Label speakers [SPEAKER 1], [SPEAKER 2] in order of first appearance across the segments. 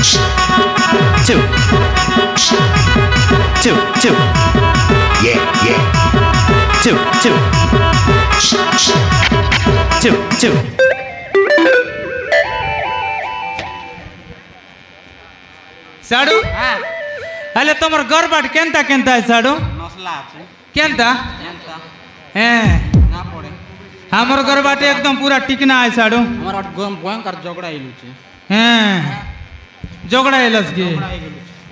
[SPEAKER 1] Two. Two, two. Yeah, yeah. Two, two. Two, two.
[SPEAKER 2] साडू अले तुमर घर बाट केंता केंता है साडू
[SPEAKER 3] मसला আছে
[SPEAKER 2] केंता
[SPEAKER 3] কেনতা
[SPEAKER 2] हैं
[SPEAKER 3] না পড়ে
[SPEAKER 2] हमर घर बाट एकदम पूरा टिकना है साडू
[SPEAKER 3] আমার ভয়ঙ্কর ঝগড়া হইলুছে
[SPEAKER 2] हैं जोगड़ा एलस की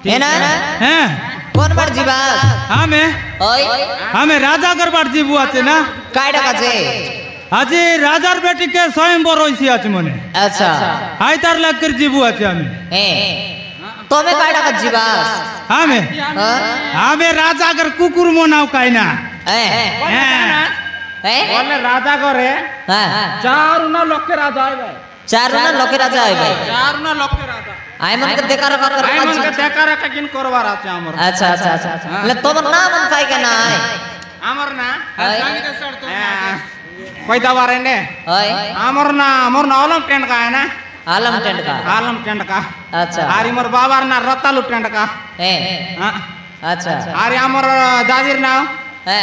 [SPEAKER 4] है ना
[SPEAKER 2] हैं
[SPEAKER 4] कौन बार जीवा
[SPEAKER 2] हमें राजा घर बाट जीबू आछे ना
[SPEAKER 4] काय टाका छे
[SPEAKER 2] আজি রাজার বেটি কে স্বয়ংবর হইছি আছে মনে
[SPEAKER 4] अच्छा
[SPEAKER 2] আইতার লাগ कर जीबू আছে আমি
[SPEAKER 4] तोमे काय टाका जीवास
[SPEAKER 2] हमें हमें राजा घर कुकुर मोनाव काय ना
[SPEAKER 3] বলে রাজা করে চারুনা লোকে রাজা হয় ভাই
[SPEAKER 4] चारुना लोके राजा है भाई
[SPEAKER 3] চারুনা লোকে রাজা
[SPEAKER 4] आय मन के देखा रखा कर
[SPEAKER 3] আই মনকে দেখা রাখা কিন করবার আছে আমার
[SPEAKER 4] अच्छा अच्छा अच्छा ले तोमर नाम मन काय के ना है
[SPEAKER 3] আমার না কই দাবারে নে আমার না আলম টেন্ট का है ना
[SPEAKER 4] आलम टेंट का
[SPEAKER 3] आलम टेंट का
[SPEAKER 4] अच्छा
[SPEAKER 3] आरी मोर बाबार ना रतालू टेंट का
[SPEAKER 4] है अच्छा
[SPEAKER 3] आरी हमर दादीर नाम
[SPEAKER 4] है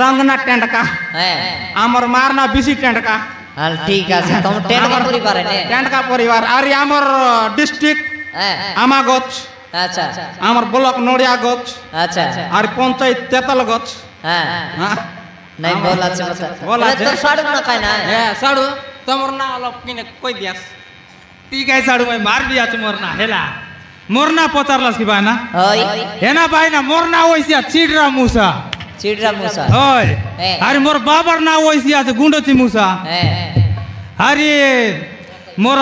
[SPEAKER 3] रंगना टेंट का
[SPEAKER 4] है
[SPEAKER 3] हमर मारना बीसी टेंट का
[SPEAKER 4] हां ठीक है तुम टेंट का परिवार है
[SPEAKER 3] टेंट का परिवार आरी हमर डिस्ट्रिक्ट
[SPEAKER 4] है
[SPEAKER 3] आमागोच
[SPEAKER 4] अच्छा
[SPEAKER 3] हमर ब्लॉक नोडिया गोच
[SPEAKER 4] अच्छा
[SPEAKER 3] आरी पंचायत तेतल गोच
[SPEAKER 4] हां नहीं बोला छ
[SPEAKER 2] बोला
[SPEAKER 4] तो साडू ना काय ना
[SPEAKER 3] ए साडू तमर ना अलग किने कोई दियास
[SPEAKER 2] ठीक है साडू भाई मार दिया छ मोरना हेला मोरना पचारलस की बाना
[SPEAKER 4] ओय
[SPEAKER 2] हेना भाई ना मोरना होइसिया चिडरा मुसा
[SPEAKER 4] चिडरा मुसा
[SPEAKER 2] ओय अरे मोर बाबर ना होइसिया छ गुंडोची मुसा
[SPEAKER 4] है
[SPEAKER 2] अरे मोर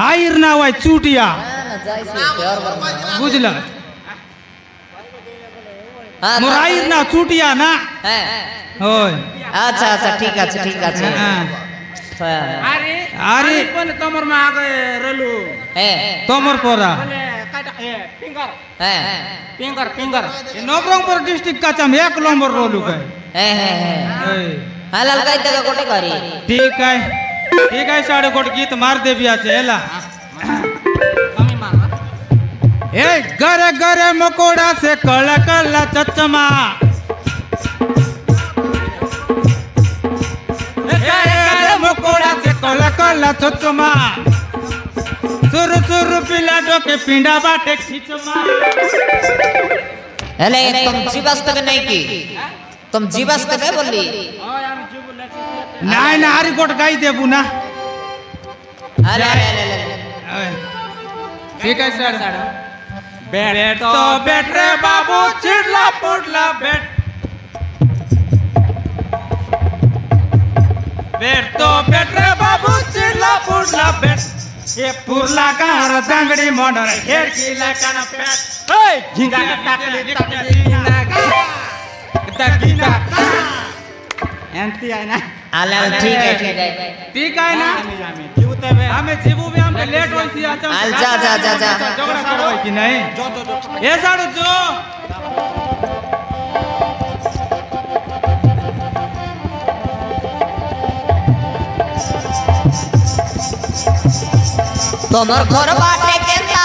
[SPEAKER 2] आइर ना होय चूटिया बुझल मोर आइर ना चूटिया ना
[SPEAKER 4] है
[SPEAKER 2] ओय
[SPEAKER 4] अच्छा अच्छा ठीक है
[SPEAKER 3] अरे
[SPEAKER 2] अरे
[SPEAKER 3] पण तमर में आ गए रेलू
[SPEAKER 4] है
[SPEAKER 2] तोमर पोरा
[SPEAKER 3] बोले काटा ए फिंगर
[SPEAKER 4] है
[SPEAKER 3] फिंगर
[SPEAKER 2] नवरंगपुर डिस्ट्रिक्ट का चम एक नंबर रोलू के
[SPEAKER 4] है हालाल काय तक कोटे करी
[SPEAKER 2] ठीक है साडू कोट गीत मार दे बिया छे हेला
[SPEAKER 3] कमी मारना
[SPEAKER 2] ए गरे गरे मकोड़ा से कल कल चचमा मकोड़ा से कल कल चचमा सुरु सुरु पिला के पिंडा बाटे खिचमा
[SPEAKER 4] हेले तुम जीवास्त में नहीं की तुम जीवास्त में बोली
[SPEAKER 2] नाई ना हरी कोट गाई देबू ना
[SPEAKER 4] अरे
[SPEAKER 2] ठीक है सर बेट तो बेट रे बाबू चिड़ला पुड़ला बेट तो बेट रे बाबू चिड़ला पुड़ला बेट ये पुरला कार दांगड़ी मोडर हेर कीला काना पेट ओए झिंगा टाकली दकीना एंती है ना
[SPEAKER 4] हालाल ठीक है
[SPEAKER 2] ना जीवते में हमें जीवू भी हम लेट होई थी अच्छा
[SPEAKER 4] जा
[SPEAKER 2] झगड़ा करो कि नहीं जो ए साडू जो
[SPEAKER 4] तोमर घर बाटे केंता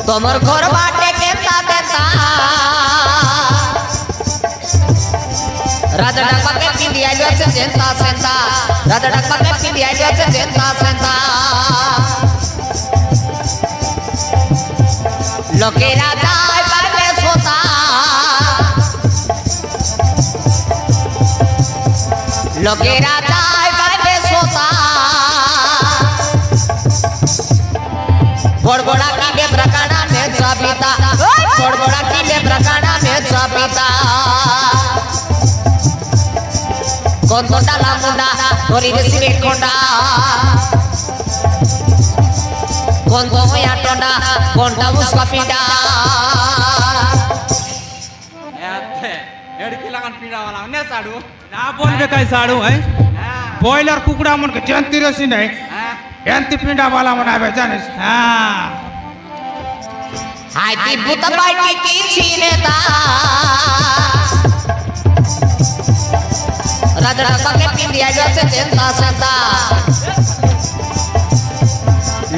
[SPEAKER 4] तोमर घर बाटे केंता राजा डब्बा के पिंडी आइलो छे सेंता राजा डब्बा के पिंडी आइलो छे सेंता लोके राजा बाटे सोता लोके राजा बाटे सोता बड़बड़ा की प्रकाड़ा में चाबीता बड़बड़ा की प्रकाड़ा में चाबीता कौन कोंडा ला मुंडा तोरी देसी में कोंडा कौन को या टोंडा कोंडा उसका पिंडा
[SPEAKER 3] एड़की लगन पीड़ा वाला ने साडू
[SPEAKER 2] ना बोल बे काय साडू है बॉयलर कुकड़ा मन के जंती रसी नहीं एंती पिंडा वाला मनावे जाने हां
[SPEAKER 4] हाय ती बुता बाटी की छीनेता राजा पके पिंडिया जसे चिंता सता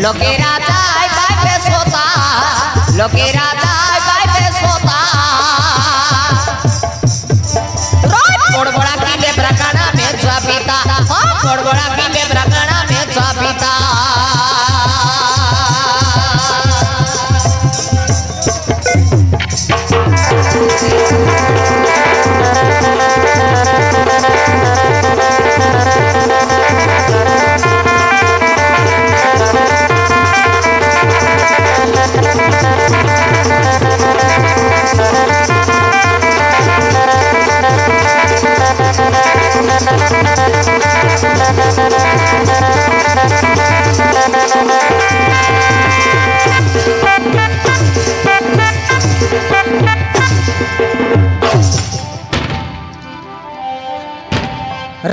[SPEAKER 4] लोके राजा बाय पे सोता लोके राजा बाय पे सोता रोड बड़ा किले प्रकाना में स्वापिता रोड बड़ा किले प्रकाना में स्वापिता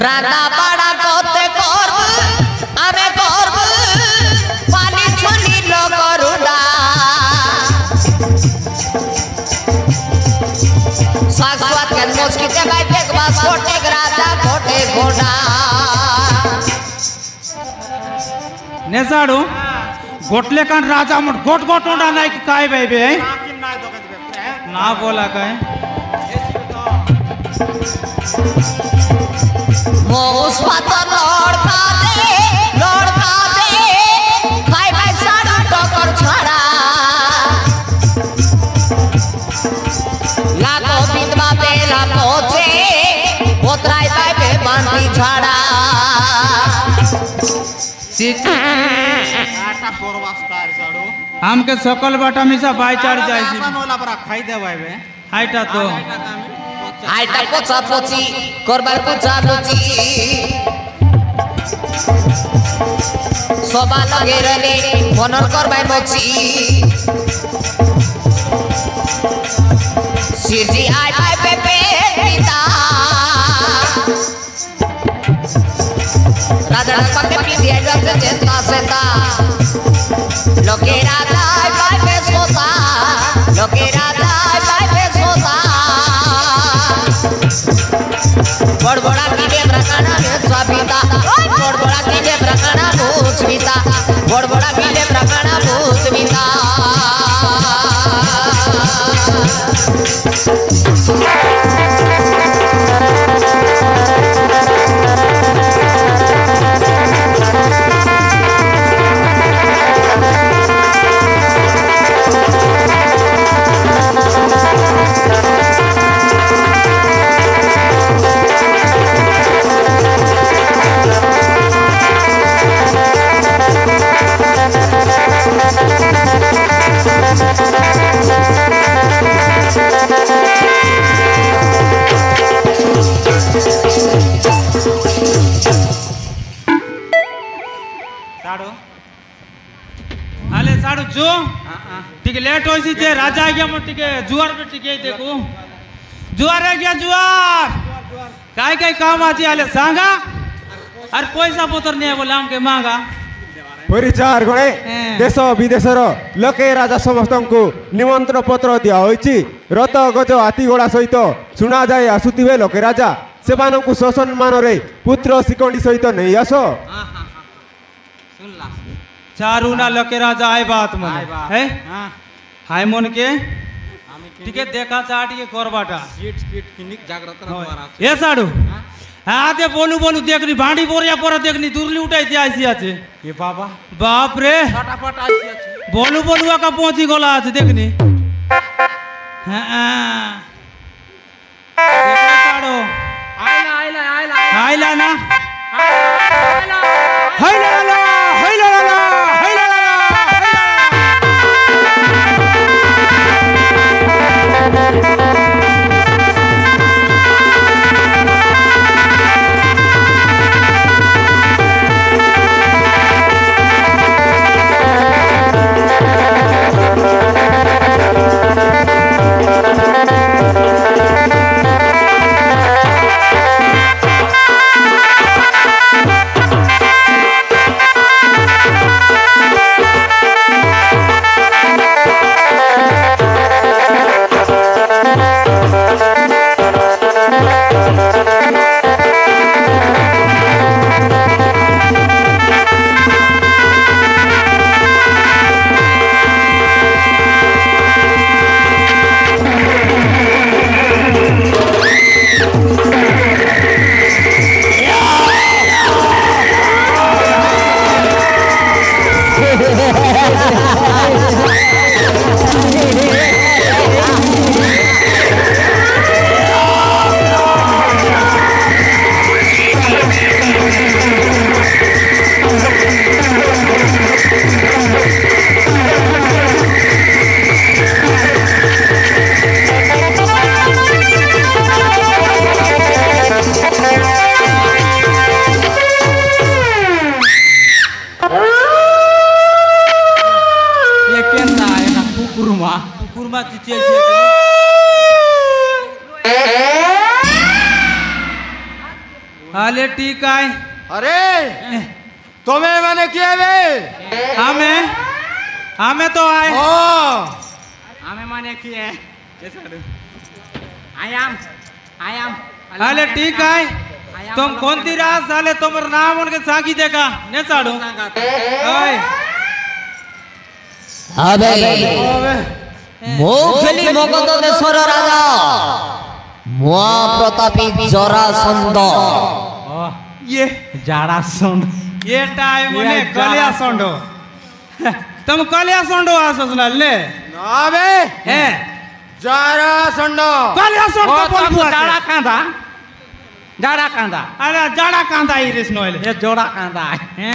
[SPEAKER 4] राधा बड़ा कोते करब आमे करब पानी छुनी लो करुडा साक्षात के मुस्किते भाई देखबा छोटे राजा छोटे घोड़ा
[SPEAKER 2] नेसाडू गोटले कान राजा मट गोट गोट उडा नाही की काय बेबी ना बोला काय
[SPEAKER 4] मोस पाता लड़का दे खाई भाई सारा टोकर छड़ा लागो बिंदवा बेला पहुंचे पोतराई भाई पे बांधी छड़ा
[SPEAKER 2] आमके सकल बाटा मिसा बाई चार जाय छी
[SPEAKER 3] खाई दे भाई बे
[SPEAKER 2] हाइटा तो
[SPEAKER 4] आइटा पोछा पोछी करबार पोछा पोछी सभा लगे रले मनर करबार मोची सिरजी आइ आइ पे पिता राजा पके पिंडिया जसे चिंता सेता लोके राजा आइ पे सोता लोके राजा आइ पे सोता बड़ बड़ा किले प्रकाना में स्वापिता बड़ बड़ा किले प्रकाना भूषविता बड़ बड़ा किले प्रकाना भूषविता
[SPEAKER 2] आले साडू जो ठीक लेट होइसी जे राजा गया मो ठीक जुआर पे ठीक देखो जुआर है गया जुआर काय काय काम आजी आले सांगा अरे पैसा पतर नहीं बोला हमके मांगा
[SPEAKER 5] परिचार गणे देश विदेशर लोके राजा समस्त को निमंत्रण पत्र दिया होइछि रथ गज हाथी घोड़ा सहित सुना जाए आसुथिबे लोके राजा सेमानकु ससम्मान रे पुत्र सिकंडी सहित नहीं आसो
[SPEAKER 2] चारू ना लोके राजा आए बात मन है हाय मन के ठीक है देखा चाट ये करबाटा
[SPEAKER 3] कीट कीट किनिक जागृत रखवारा
[SPEAKER 2] ए साडू आते बोलू बोलू देखनी भांडी बोरिया पर देखनी दुरली उठाई थी आइसी आछे
[SPEAKER 3] ये बाबा
[SPEAKER 2] बाप रे
[SPEAKER 3] फटाफट आइसी আছে
[SPEAKER 2] बोलू बोलू का पहुंची गोला আছে देखनी हां देखो साडू
[SPEAKER 3] आइला आइला आइला
[SPEAKER 2] आइला ना
[SPEAKER 3] आइला
[SPEAKER 2] हाइला ला हाइला ला हाइला ला आले ठीक आहे
[SPEAKER 5] अरे तुम्हें मैंने किया वे
[SPEAKER 2] आमे तो आए
[SPEAKER 3] आम्ही माने की आहे आय आम
[SPEAKER 2] आले ठीक आहे तुम कोणती रास झाले तुम्हार नाम उनके सांगी देगा ने साडू ओय
[SPEAKER 4] अबे मोखली मगध देशर राजा महाप्रतापी जरासंध
[SPEAKER 2] ये
[SPEAKER 3] जाड़ा सुन
[SPEAKER 2] ये टाइम ने कलिया सोंडो तुम कलिया सोंडो आसोसला ले
[SPEAKER 5] ना बे
[SPEAKER 2] हे
[SPEAKER 5] जरासंध
[SPEAKER 2] कलिया सोंडो बोल
[SPEAKER 3] जाड़ा कांदा
[SPEAKER 2] अरे जाड़ा कांदा इरिस नोले
[SPEAKER 3] ये जोड़ा कांदा
[SPEAKER 2] हे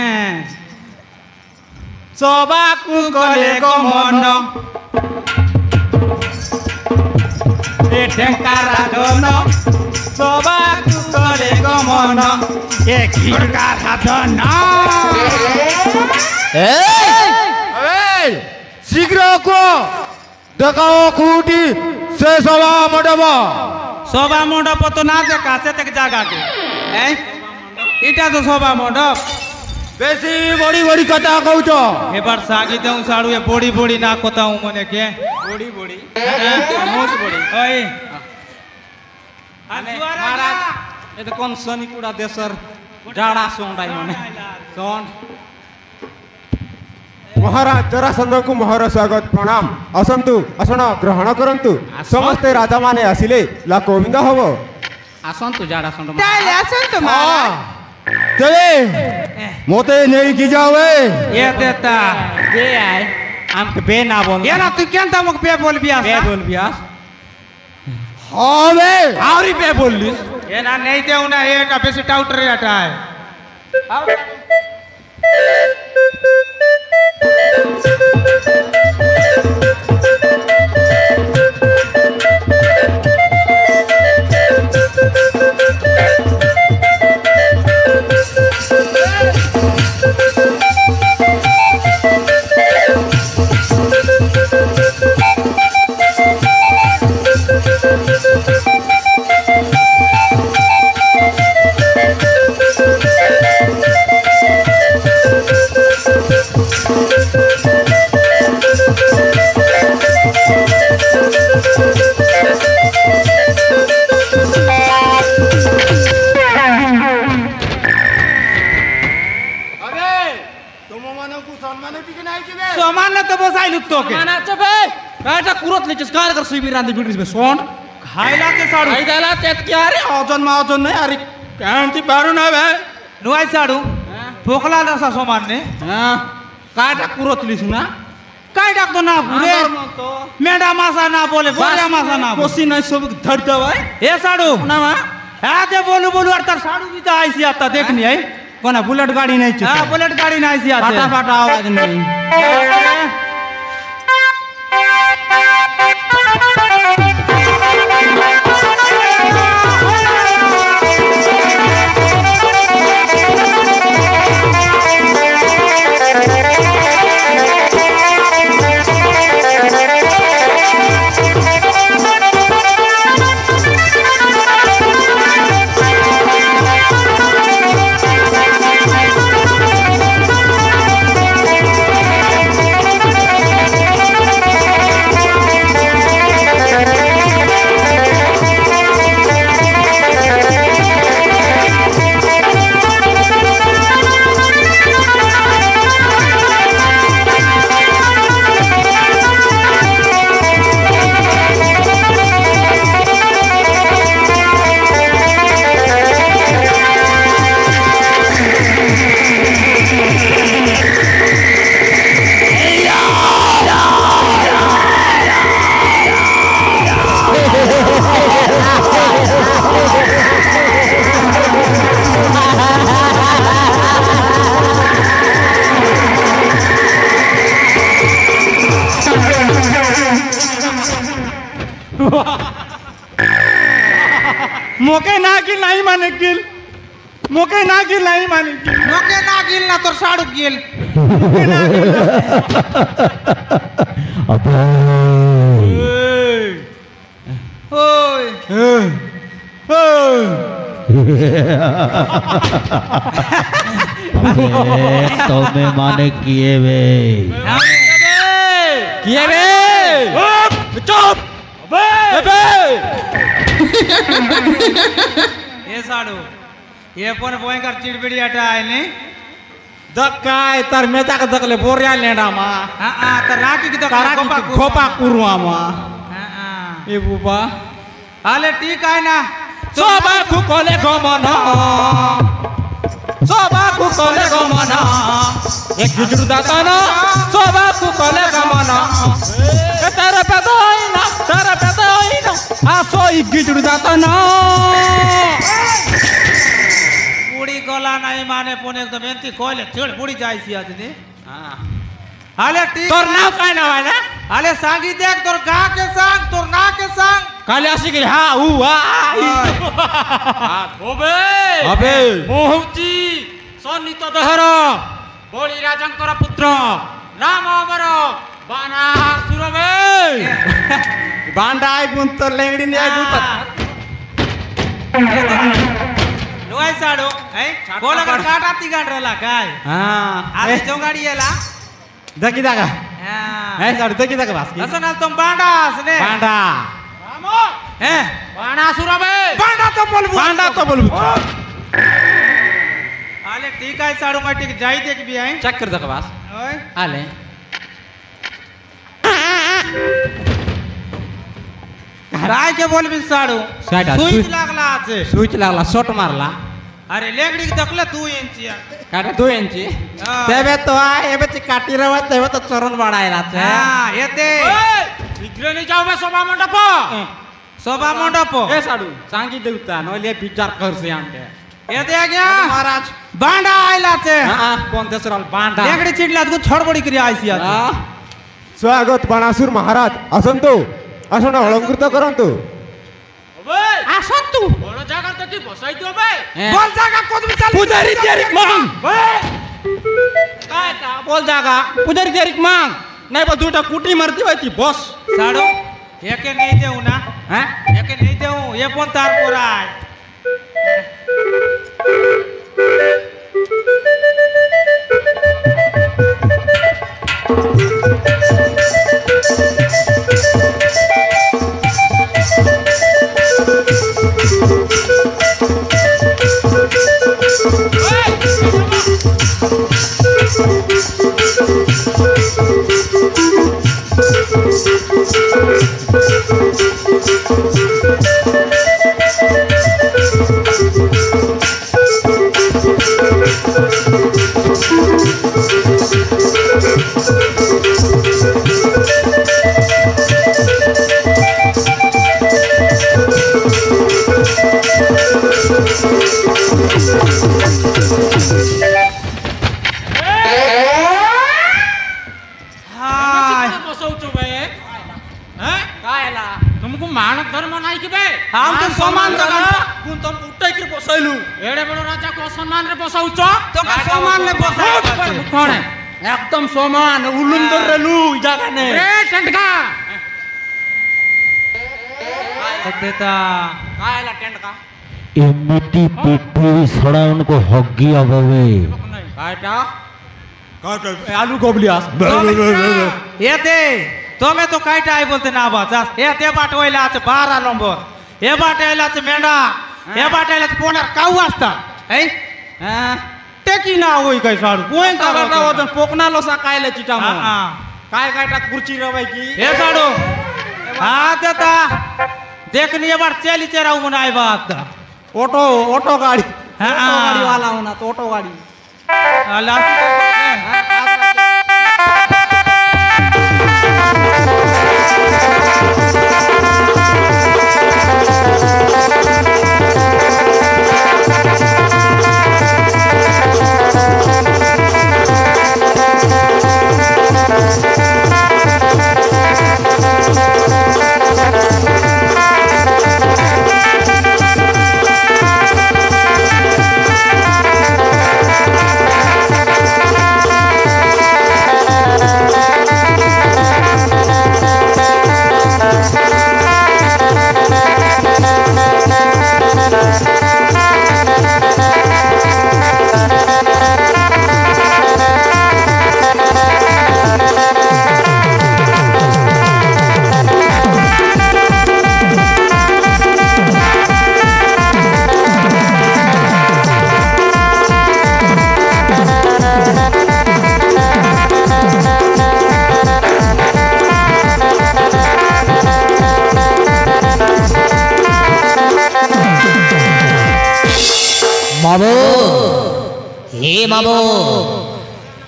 [SPEAKER 2] सोबाकु कले को मन ए ढेंकारा धन सोबाकु कले को मन ए ढेंकारा धन
[SPEAKER 5] अबे शीघ्र को देखाओ खूटी से
[SPEAKER 2] शोभा मंडप तो ना देखा से तक जागा के इटा तो शोभा मंडप
[SPEAKER 5] बेसी बड़ी बड़ी कथा कहू छो
[SPEAKER 2] एबार सागी देऊ साडू ए बोड़ी बोड़ी ना कोताऊ मने के
[SPEAKER 3] बोड़ी बोड़ी
[SPEAKER 2] मोस बोड़ी ओए
[SPEAKER 3] महाराज ये तो कौन सनी कुड़ा देशर जाड़ा सोंडाई मने सोंड
[SPEAKER 5] महाराज जरासंध को मोहर स्वागत प्रणाम असंतु असण ग्रहण करंतु समस्ते राजा माने आसिले ला गोविंद हबो
[SPEAKER 3] आसंतु जाड़ा सोंड
[SPEAKER 2] ताले असंतु महाराज
[SPEAKER 5] तेरे मोते नहीं की जावे
[SPEAKER 2] ये देता
[SPEAKER 3] ये आए हमके बे ना बोल
[SPEAKER 2] ये ना तू क्या तमक पे बोल बिया
[SPEAKER 3] बे बोल बिया
[SPEAKER 5] हाँ बे
[SPEAKER 2] आवरी पे बोल ली ये ना नहीं देऊ ना ये का बेसी टाउटर हटा है
[SPEAKER 3] कायचा कुरत लेचस काय कर सुई बिरांदी बिडरीस बे सोंड
[SPEAKER 2] खायला ते साडू
[SPEAKER 3] आई द्यायला तेत क्या रे अजून नाही अरे कांती बारू ना बे
[SPEAKER 2] नुआई साडू फोकला नसा सोमानने
[SPEAKER 3] कायचा कुरत लिस ना
[SPEAKER 2] काय टाकतो ना पुरे मेंढा मासा ना बोले बोल्या मासा ना
[SPEAKER 3] कोसी नाही सब धडता बाय
[SPEAKER 2] हे साडू
[SPEAKER 3] ना मा
[SPEAKER 2] हा ते बोलू बोलू तर साडू भी तो आईसी आता देखनी है
[SPEAKER 3] कोणा बुलेट गाडी नाही
[SPEAKER 2] हां बुलेट गाड़ी ना आईसी आता
[SPEAKER 3] फाटा आवाज नाही
[SPEAKER 2] मोके ना गिल नहीं माने गिल मोके ना गिल नहीं माने गिल मोके ना गिल ना तो साडू गिल ओए
[SPEAKER 1] तमे माने किए बे
[SPEAKER 3] किए बे चुप बे
[SPEAKER 2] ये साडू ये पण भयंकर चिडबिडी आटा आहे ने
[SPEAKER 3] दक्काय तर मेता का दकले बोरिया लेडा मा
[SPEAKER 2] हा तर राखी की
[SPEAKER 3] कारा खोपा कुरुआ मा ए बुबा
[SPEAKER 2] आले ठीक आहे ना
[SPEAKER 3] सोबा कुकोले गमना सोबा कुकोले गमना एक जुजुर दाताना सोबा कुकोले गमना तेरे पे दोइना आ सोई जुजुर दाताना
[SPEAKER 2] पुडी गला नाही माने पण एकदम एंती कोले छेड पुडी जायची आज ने आले ठीक
[SPEAKER 3] तोर नाव काय नाव आहे ना
[SPEAKER 2] आले सांगी देख तोर गा के सांग तोर ना के सांग
[SPEAKER 3] काले अशी गेली हा उ आ
[SPEAKER 2] ओबे
[SPEAKER 3] अबे
[SPEAKER 2] मोहुची सन्नित दहर
[SPEAKER 3] बोली राजंकर पुत्र नाम अमर बाना सुरबे बांडा आय गुण तर लेंगडी ने आय गुण
[SPEAKER 2] लोय साडो है बोला का काटा ती गाड रला काय
[SPEAKER 3] हां
[SPEAKER 2] आले जोगाडी येला
[SPEAKER 3] दकी दागा
[SPEAKER 2] हां
[SPEAKER 3] ए साडू दकी दागा बासकी
[SPEAKER 2] असं ना तुम बांडास ने
[SPEAKER 3] बांडा
[SPEAKER 2] रामो हे
[SPEAKER 3] बाणा सुरबे
[SPEAKER 2] बांडा तो बोलबो आले ठीक आहे साडू माटी जाई देख भी आहे
[SPEAKER 3] चेक कर दागा बास
[SPEAKER 2] ओय
[SPEAKER 3] आले
[SPEAKER 2] काय के बोलबी साडू
[SPEAKER 3] साडा,
[SPEAKER 2] सुई
[SPEAKER 3] सुई-
[SPEAKER 2] लागला আছে
[SPEAKER 3] स्विच लागला शॉट मारला
[SPEAKER 2] अरे लेगडी दकले 2 इंची
[SPEAKER 3] काटा 2 इंची
[SPEAKER 2] हा.
[SPEAKER 3] तेबे तो आय एबे ती काटी रवा तेबे तो चरण बाडायला छे
[SPEAKER 2] हां येते
[SPEAKER 3] इकडे जाऊ बे सोबा मंडप
[SPEAKER 2] शोभा मंडप
[SPEAKER 3] ए साडू सांगी देवता नले विचार करसे आंटे
[SPEAKER 2] येते आग्या
[SPEAKER 3] महाराज
[SPEAKER 2] बांडा आयला छे
[SPEAKER 3] हां कोण देसराल बांडा
[SPEAKER 2] लेगडी चिडला तू छडबडी करी आयसी आज
[SPEAKER 3] हां
[SPEAKER 5] ସ୍ୱାଗତ ବାଣାସୁର ମହାରାଜ ଆସନ୍ତୁ ଆସନ୍ତୁ ଅଳଙ୍କୃତ କରନ୍ତୁ
[SPEAKER 3] ଆସନ୍ତୁ ବଡ଼ ଜାଗା ତ ବସାଇ ଦିଅ ବେ
[SPEAKER 2] बोल जागा कोद भी चल
[SPEAKER 3] पुजारी तेरिक मांग काय ता बोल जागा पुजारी तेरिक मांग नाही बा दुटा कुटी मारती बाई ती बस
[SPEAKER 2] साडू एके नहीं देऊ ना
[SPEAKER 3] हां
[SPEAKER 2] एके नहीं देऊ ये पण तार पोरा आहे
[SPEAKER 3] तुमको मानव धर्म नाही की बे
[SPEAKER 2] हम तो समान जगह
[SPEAKER 3] गुण तुम उठाई के बसैलु एडे बडो राजा को सम्मान रे बसाउछ
[SPEAKER 2] तो का समान ने बसाई
[SPEAKER 3] कोण है एकदम समान उलुंदर रेलु जगह ने रे टेंटका
[SPEAKER 2] देता
[SPEAKER 3] कायला टेंटका
[SPEAKER 1] एमिटी पिठी छड़ा उनको हग्गी अबे
[SPEAKER 3] कायटा कायटा आलू गोबलियास
[SPEAKER 2] येते तुम्हें तो कायटा आई बोलते ना बाजा येते बाट होईला আছে 12 नंबर हे बाट आयला আছে मेंढा हे बाट आयला আছে पोणार काऊ असता है टेकी ना होई काय साडू कोण का
[SPEAKER 3] वजन पोकना लोसा कायले चिटा मग
[SPEAKER 2] हां
[SPEAKER 3] काय कायटा कुर्ची रवाय की
[SPEAKER 2] हे साडू हां देता देखनी ये बार चली चराऊ मनाई बात
[SPEAKER 3] ऑटो ऑटो गाड़ी
[SPEAKER 2] हाँ,
[SPEAKER 3] ऑटो गाड़ी वाला होना तो ऑटो गाड़ी
[SPEAKER 2] अल्लाह
[SPEAKER 4] बाबू हे बाबू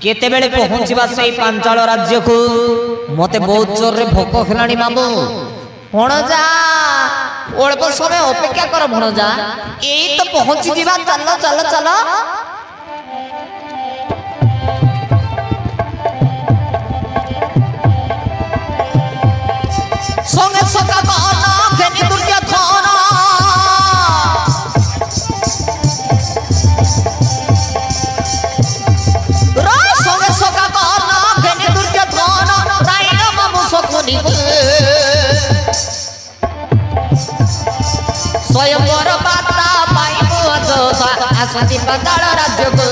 [SPEAKER 4] केते बेले पहुंचीबा सेई पांचाल राज्य को मते बहुत जोर रे भोक खलाणी बाबू भणजा अल्प समय अपेक्षा कर भणजा एई तो पहुंची जीवा चलो चलो चलो संगे सका गाना घेनी दुर्गा खाना संगे सका गाना घेनी दुर्गा खाना राइना मामू सकुनी स्वयं वर बाता पाइबो अजोता आसती पाताल राज्य को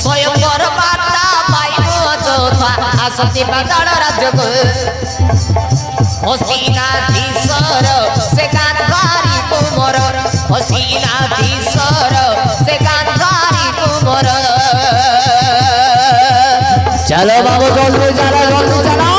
[SPEAKER 4] स्वयं वर बाता पाइबो अजोता आसती पाताल राज्य को हस्तिनाधीशर से गांधारी तुमर हस्तिनाधीशर से गांधारी तुमर चलो बाबू जल्दी चलो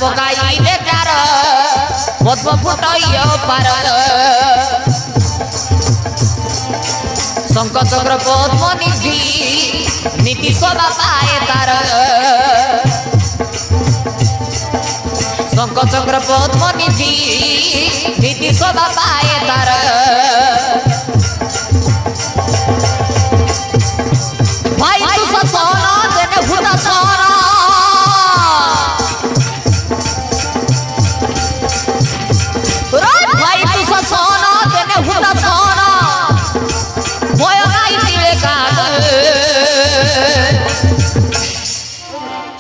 [SPEAKER 4] पकाई बेकार पद्म फुटाइयो पार शंख चक्र पद्म निधि नीति सदा पाए तार शंख चक्र पद्म निधि नीति सदा पाए तार भाई तू सोना देने भूता सोना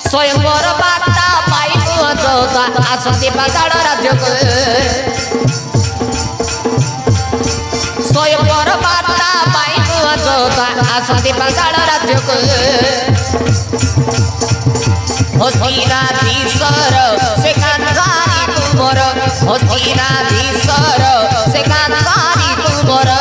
[SPEAKER 4] स्वयंवर बाता पाइबो अजोता आसती पाताल राज्य को स्वयंवर बाता पाइबो अजोता आसती पाताल राज्य को हस्तिनाधीशर से गांधारी तुमर हस्तिनाधीशर से गांधारी तुमर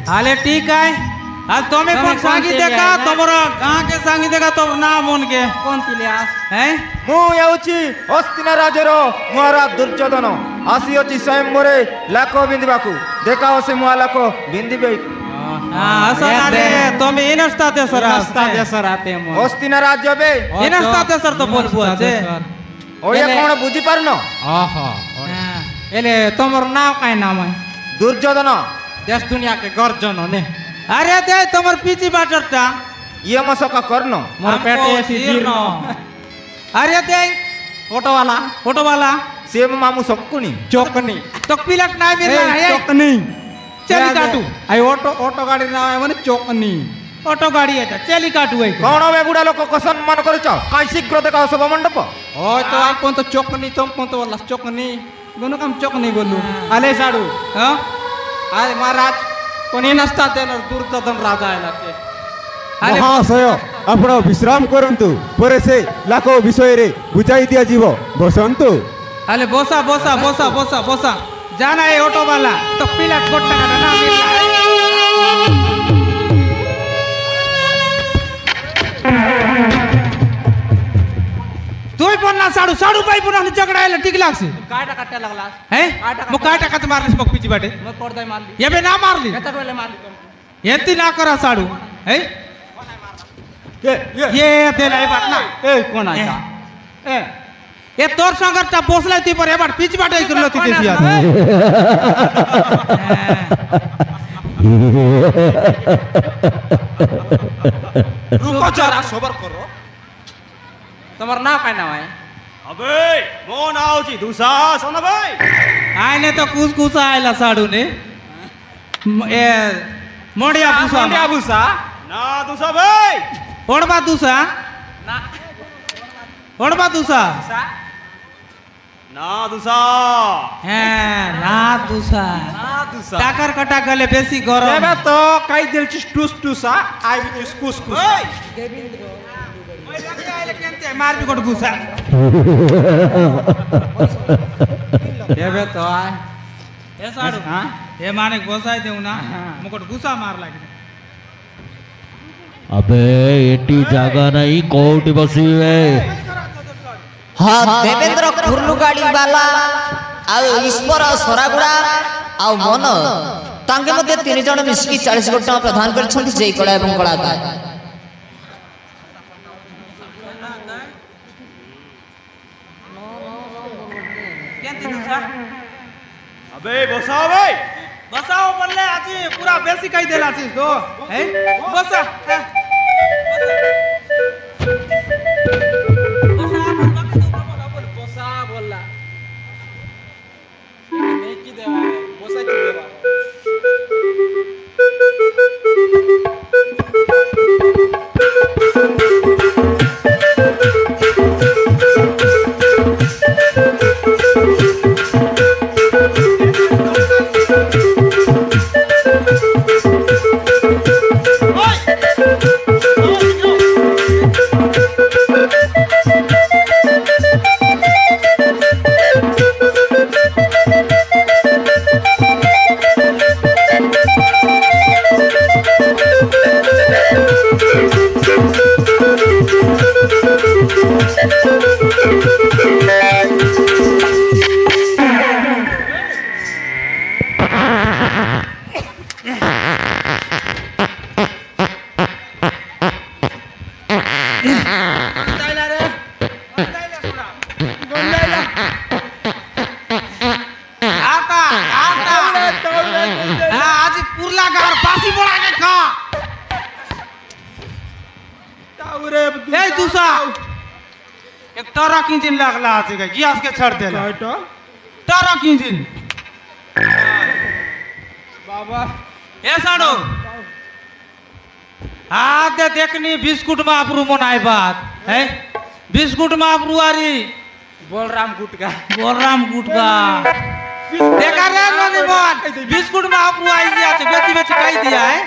[SPEAKER 2] हाले ठीक है आज तुम्हें कौन सांगी देखा तुम्हारा कहाँ के सांगी देखा तो नाम उनके कौन तिलियास हैं
[SPEAKER 5] मु याउची हस्तिना राजर महाराज दुर्योधन आसी अछि स्वयं मोरे लाखो बिंदिबाकू देखाओ से मुआ लाखो बिंदिबे
[SPEAKER 2] हां असरारे तुम्हें इनस्ता देसर आते मो
[SPEAKER 5] हस्तिना राज्य बे
[SPEAKER 2] इनस्ता देसर तो बोल बुआ छे
[SPEAKER 5] ओया कोन बुझी पारनो
[SPEAKER 2] आहा एले तमर नाम काय नाम है
[SPEAKER 5] दुर्योधन
[SPEAKER 2] देश दुनिया के गर्जन ने अरे दे तमर पीछे बाटरटा
[SPEAKER 5] ये मसका करनो
[SPEAKER 2] मोर पेटे ऐसी जीर्ण अरे दे फोटो वाला
[SPEAKER 5] सेम मामू सबकुनी
[SPEAKER 2] चोकनी तो पिलक ना मिला है चोकनी चली काटू आई ऑटो गाड़ी ना है माने चोकनी ऑटो गाड़ी है चली काटू है
[SPEAKER 5] कोण में बुढ़ा लोक को सम्मान करूच काई शीघ्र देखा सब मंडप
[SPEAKER 2] ओ तो आपन तो चोकनी तुम तो वाला चोकनी दोनों काम चोकनी बोलू आले साडू हां अरे महाराज कोनी नस्ता देनर दुर्योधन राजा है लाके
[SPEAKER 5] महाशय आपण विश्राम करंतु परे से लाखो विषय रे बुझाई दिया जीव बसंतु
[SPEAKER 2] अरे बोसा बोसा बोसा बोसा बोसा जाना है ऑटो वाला तो पीला गोटा का ना मिलना तू ही पन्ना साडू साडू पाई पुन्हा झगडायला ठीक लागसे काय टाका लागला है मग काय टाका मारलीस मग पिची बाटे मग पडदाय मारली ये बे ना मारली कता वेळे मारली येती ना करा साडू है ये देला এবার না
[SPEAKER 3] এই কোন আইতা এ
[SPEAKER 2] এ তোর সঙ্গটা বসলাই তুই পরে এবার পিছ বাটাই করলো তুই দেখিয়া
[SPEAKER 3] রুকো জরা সবর করো তোমার নাম কাই নাম হয়
[SPEAKER 5] अबे मो नाव छी दूसा सोना भाई
[SPEAKER 2] आइने तो कुछ कुछ आइला साडू ने ए मोडिया बुसा
[SPEAKER 3] મોંડિયા ભૂસા
[SPEAKER 5] ना दूसा भाई
[SPEAKER 2] ओडबा दुसा
[SPEAKER 3] ના
[SPEAKER 2] ओडबा दुसा
[SPEAKER 5] ना दूसा
[SPEAKER 2] হ্যাঁ না দুসা
[SPEAKER 3] ના દુસા
[SPEAKER 2] টাকার কাটা গেলে বেশি গরম
[SPEAKER 3] এবে তো কাই দিল টুস টুসা আই বিচ কুস কুস
[SPEAKER 2] ওই লাগে আইলে কেনতে মারবি কোট গুসা
[SPEAKER 3] এবে তো আই
[SPEAKER 2] এ সাডু
[SPEAKER 3] হ্যাঁ
[SPEAKER 2] এ মানে বসাই দেউ না মুকট গুসা মার লাগে
[SPEAKER 6] अबे एटी जगह नहीं कोट बसिवे
[SPEAKER 4] ହଁ ଦେବେନ୍ଦ୍ର କୁର୍ଲୁ ଗାଡ଼ି ବାଲା ଆଉ ଈଶ୍ୱର ସରାଗୁଡ଼ା ଆଉ ମନ ତାଙ୍କେ ମଧ୍ୟ 3 ଜଣ ମିଶିକି 40 କୋଟି ଟଙ୍କା ପ୍ରଦାନ କରିଛନ୍ତି ଜୟ କଳା ଏବଂ କଳାକାର
[SPEAKER 2] কেনতে দুসা
[SPEAKER 5] अबे बसा भाई
[SPEAKER 2] বসাও বললে আজি পুরা বেশি কই দেলা আছিস তো হ্যাঁ বসা
[SPEAKER 3] বসা বললা নেই কি দেবা বসা কি দেবা
[SPEAKER 2] আজি পুরলা গার বাসি বড়াকে খা
[SPEAKER 3] তাউরে
[SPEAKER 2] এই দুসা एक ट्रक इंजन लागला আছে गैस के छड़ देला ट्रक इंजन
[SPEAKER 3] বাবা
[SPEAKER 2] ए साडो आदे देखनी बिस्कुट में आपरू मनाई बात है बिस्कुट में आपरू आरी
[SPEAKER 3] বলরাম গুটকা
[SPEAKER 2] बोलराम गुटका देखा रे ननी बोल बिस्कुट में आपरू आई दिया है बेची बेची कही दिया है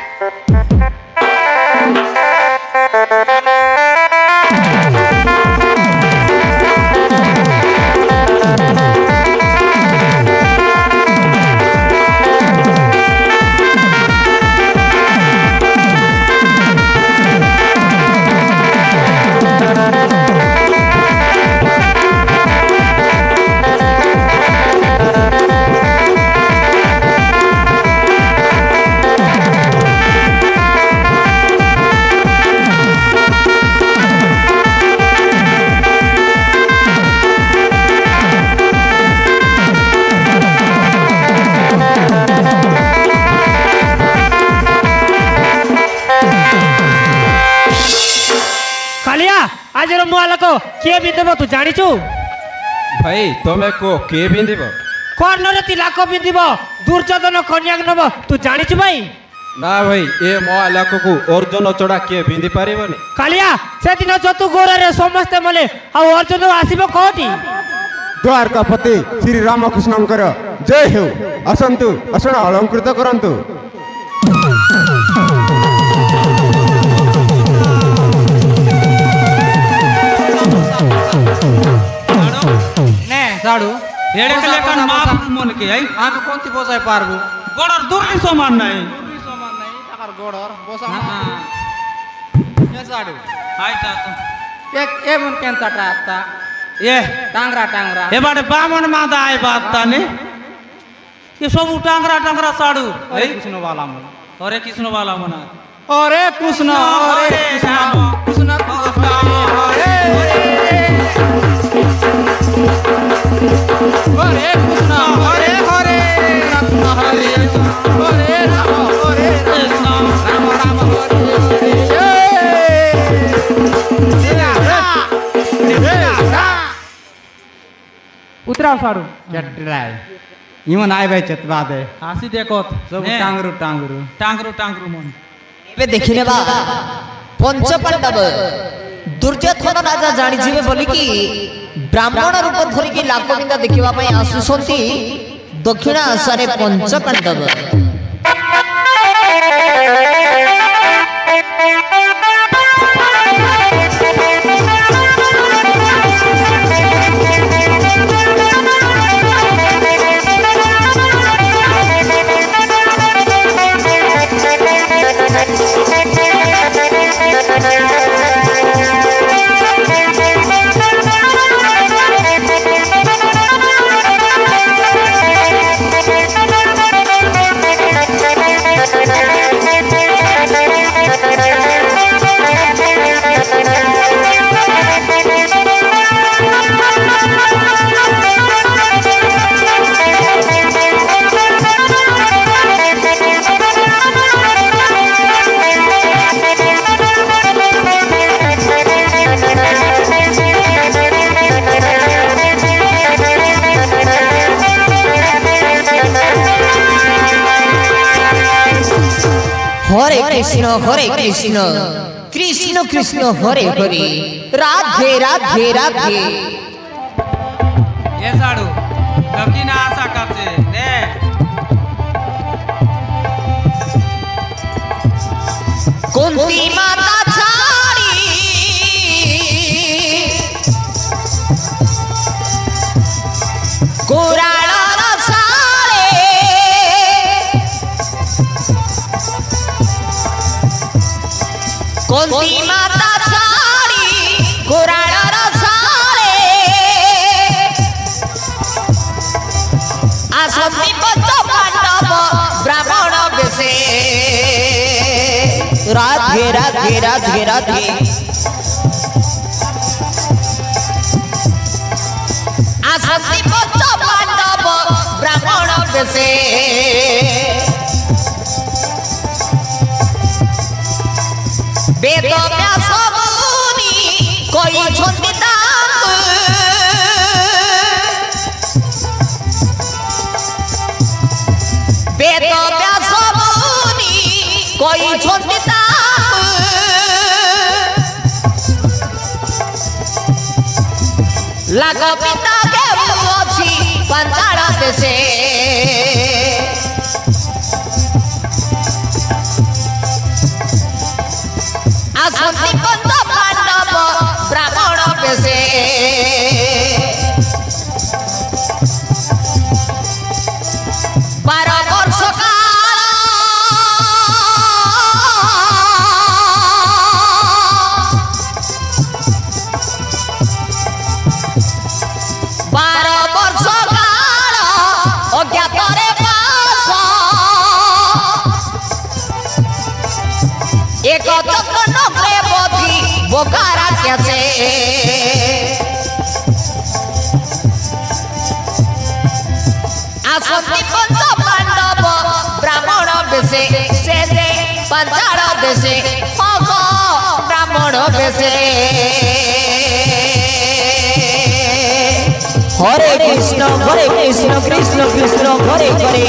[SPEAKER 7] आज मुआल को किए बिंदब तू जानिचु
[SPEAKER 3] ভাই তুমি কো কে বিন্দিব
[SPEAKER 7] कौन रे तिलाक बिंदब दुर्योधन कन्याक नब तू जानिचु भाई
[SPEAKER 3] না ভাই এ মো এলাকাକୁ অর্জুন চড়া কে বিন্দি পারিবনি
[SPEAKER 7] कालिया से दिन जतु गोर रे समस्त मले आ अर्जुन आसीबो कोठी
[SPEAKER 5] द्वारकापति श्री रामकृष्णଙ୍କର जय हो असंतु असण अलंकृत करंतु
[SPEAKER 2] ने साडू एड़े के लेकर माप मन के आई
[SPEAKER 3] আমি কোনটি বসাই পারবো
[SPEAKER 2] गोड़र दूर की समान नहीं
[SPEAKER 3] সমান নাই টাকার গড়র বসা এ সাড়ু
[SPEAKER 2] आई ता तो
[SPEAKER 3] এক এমন কেন চাটা আত্তা
[SPEAKER 2] ये
[SPEAKER 3] টাংরা টাংরা
[SPEAKER 2] ए बाटे बामन मादा आई बात ताने ये सब टांगरा टांगरा साडू
[SPEAKER 3] এই কৃষ্ণ বালা মন
[SPEAKER 2] हरे कृष्ण वाला मना
[SPEAKER 3] हरे कृष्ण हरे कृष्ण कृष्ण हरे हरे कृष्ण हरे हरे कृष्ण हरे हरे राम राम राम हरे
[SPEAKER 2] उतराव साड़ू
[SPEAKER 3] चट्राय इवन आए भाई चतवा दे
[SPEAKER 2] हासी देखो
[SPEAKER 3] सब टांगरू टांगरू
[SPEAKER 2] टांगरू टांगरू मन
[SPEAKER 4] ଏବେ ଦେଖିନେବା ପଞ୍ଚ ପାଣ୍ଡବ ଦୁର୍ଯ୍ୟୋଧନ ରାଜା ଜାଣିଯିବେ ବୋଲିକି ବ୍ରାହ୍ମଣ ରୂପ ଧରିକି ଲାକବିନ୍ଧା ଦେଖିବା ପାଇଁ ଆସୁଛନ୍ତି ଦକ୍ଷିଣ ଆଶାରେ ପଞ୍ଚ ପାଣ୍ଡବ। हरे कृष्ण कृष्ण कृष्ण हरे हरे राधे राधे राधे।
[SPEAKER 2] ये साड़ू दक्षिण आशा काचे ने
[SPEAKER 4] कुंती माता छाड़ी कुराड़ रसाले कुंती माता छाड़ी कुराड़ रसाले आसंती पंच पांडव ब्राह्मण बेसे राधे राधे राधे राधे। आसंती पंच पांडव ब्राह्मण बेसे वेद व्यास मुनि कहिछन्ति तांकु वेद व्यास मुनि कहिछन्ति तांकु लाग पिता केउ अछि पंचाळ देशे आसंती पंच पांडव ब्राह्मण बेसे बार वर्ष काल अज्ञातरे बास एक चक्र नगरे बधी बोकारा कैसे आसंती पंच पांडव ब्राह्मण बेसे से पंचाड़ देशे ब्राह्मण बेसे हरे Krishna Krishna Krishna Hare Hare.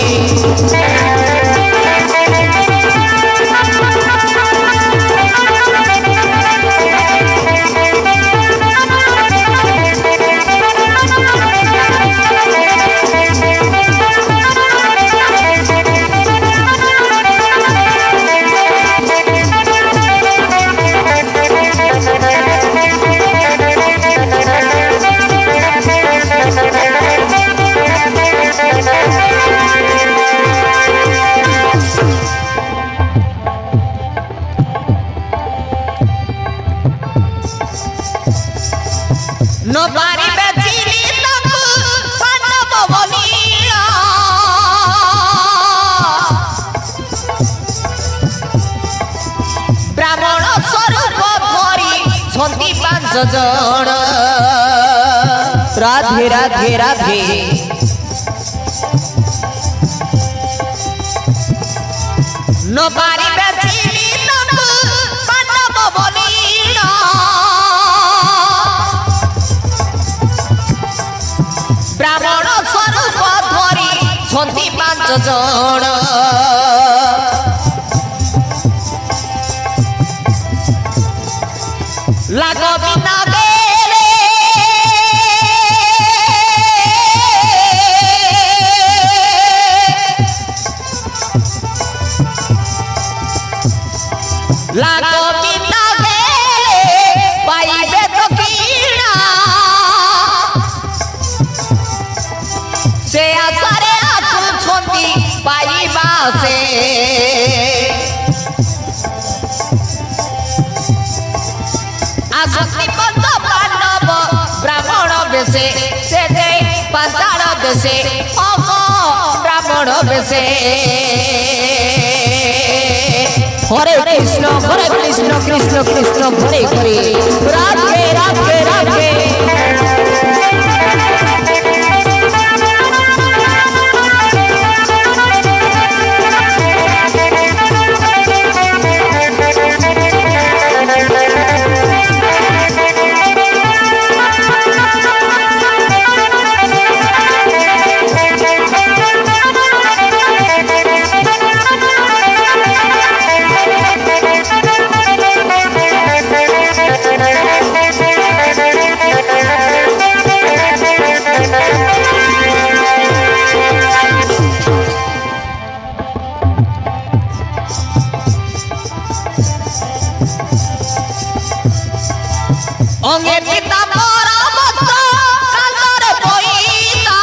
[SPEAKER 4] No pari becili taku pandava bolila ପାଞ୍ଚ ଜଣ ରାଧେ ରାଧେ ରାଧେ ନ ପାରିବେ ଚିନି ତାଙ୍କୁ ପାଣ୍ଡବ ବଲିଣ ବ୍ରାହ୍ମଣ ସ୍ୱରୂପ ଧରି ଛନ୍ତି ପାଞ୍ଚ ଜଣ ଲାଗ ବିନା ବେରେ ଲାଗ ବିନା ବେରେ ପାଇବେ ତ କିଣା ସେ ଆଶାରେ ଆସୁଛନ୍ତି ପାଇବା ସେ ଆସନ୍ତି ପଞ୍ଚ ପାଣ୍ଡବ ବ୍ରାହ୍ମଣ ବେଶେ ସେ ଯେ ପାଞ୍ଚାଳ ଦେଶେ ବ୍ରାହ୍ମଣ ବେଶେ হরে কৃষ্ণ কৃষ্ণ কৃষ্ণ হরে হরে রাধে রাধে রাধে অঙ্গে পিতা পরবত কালরে বইতা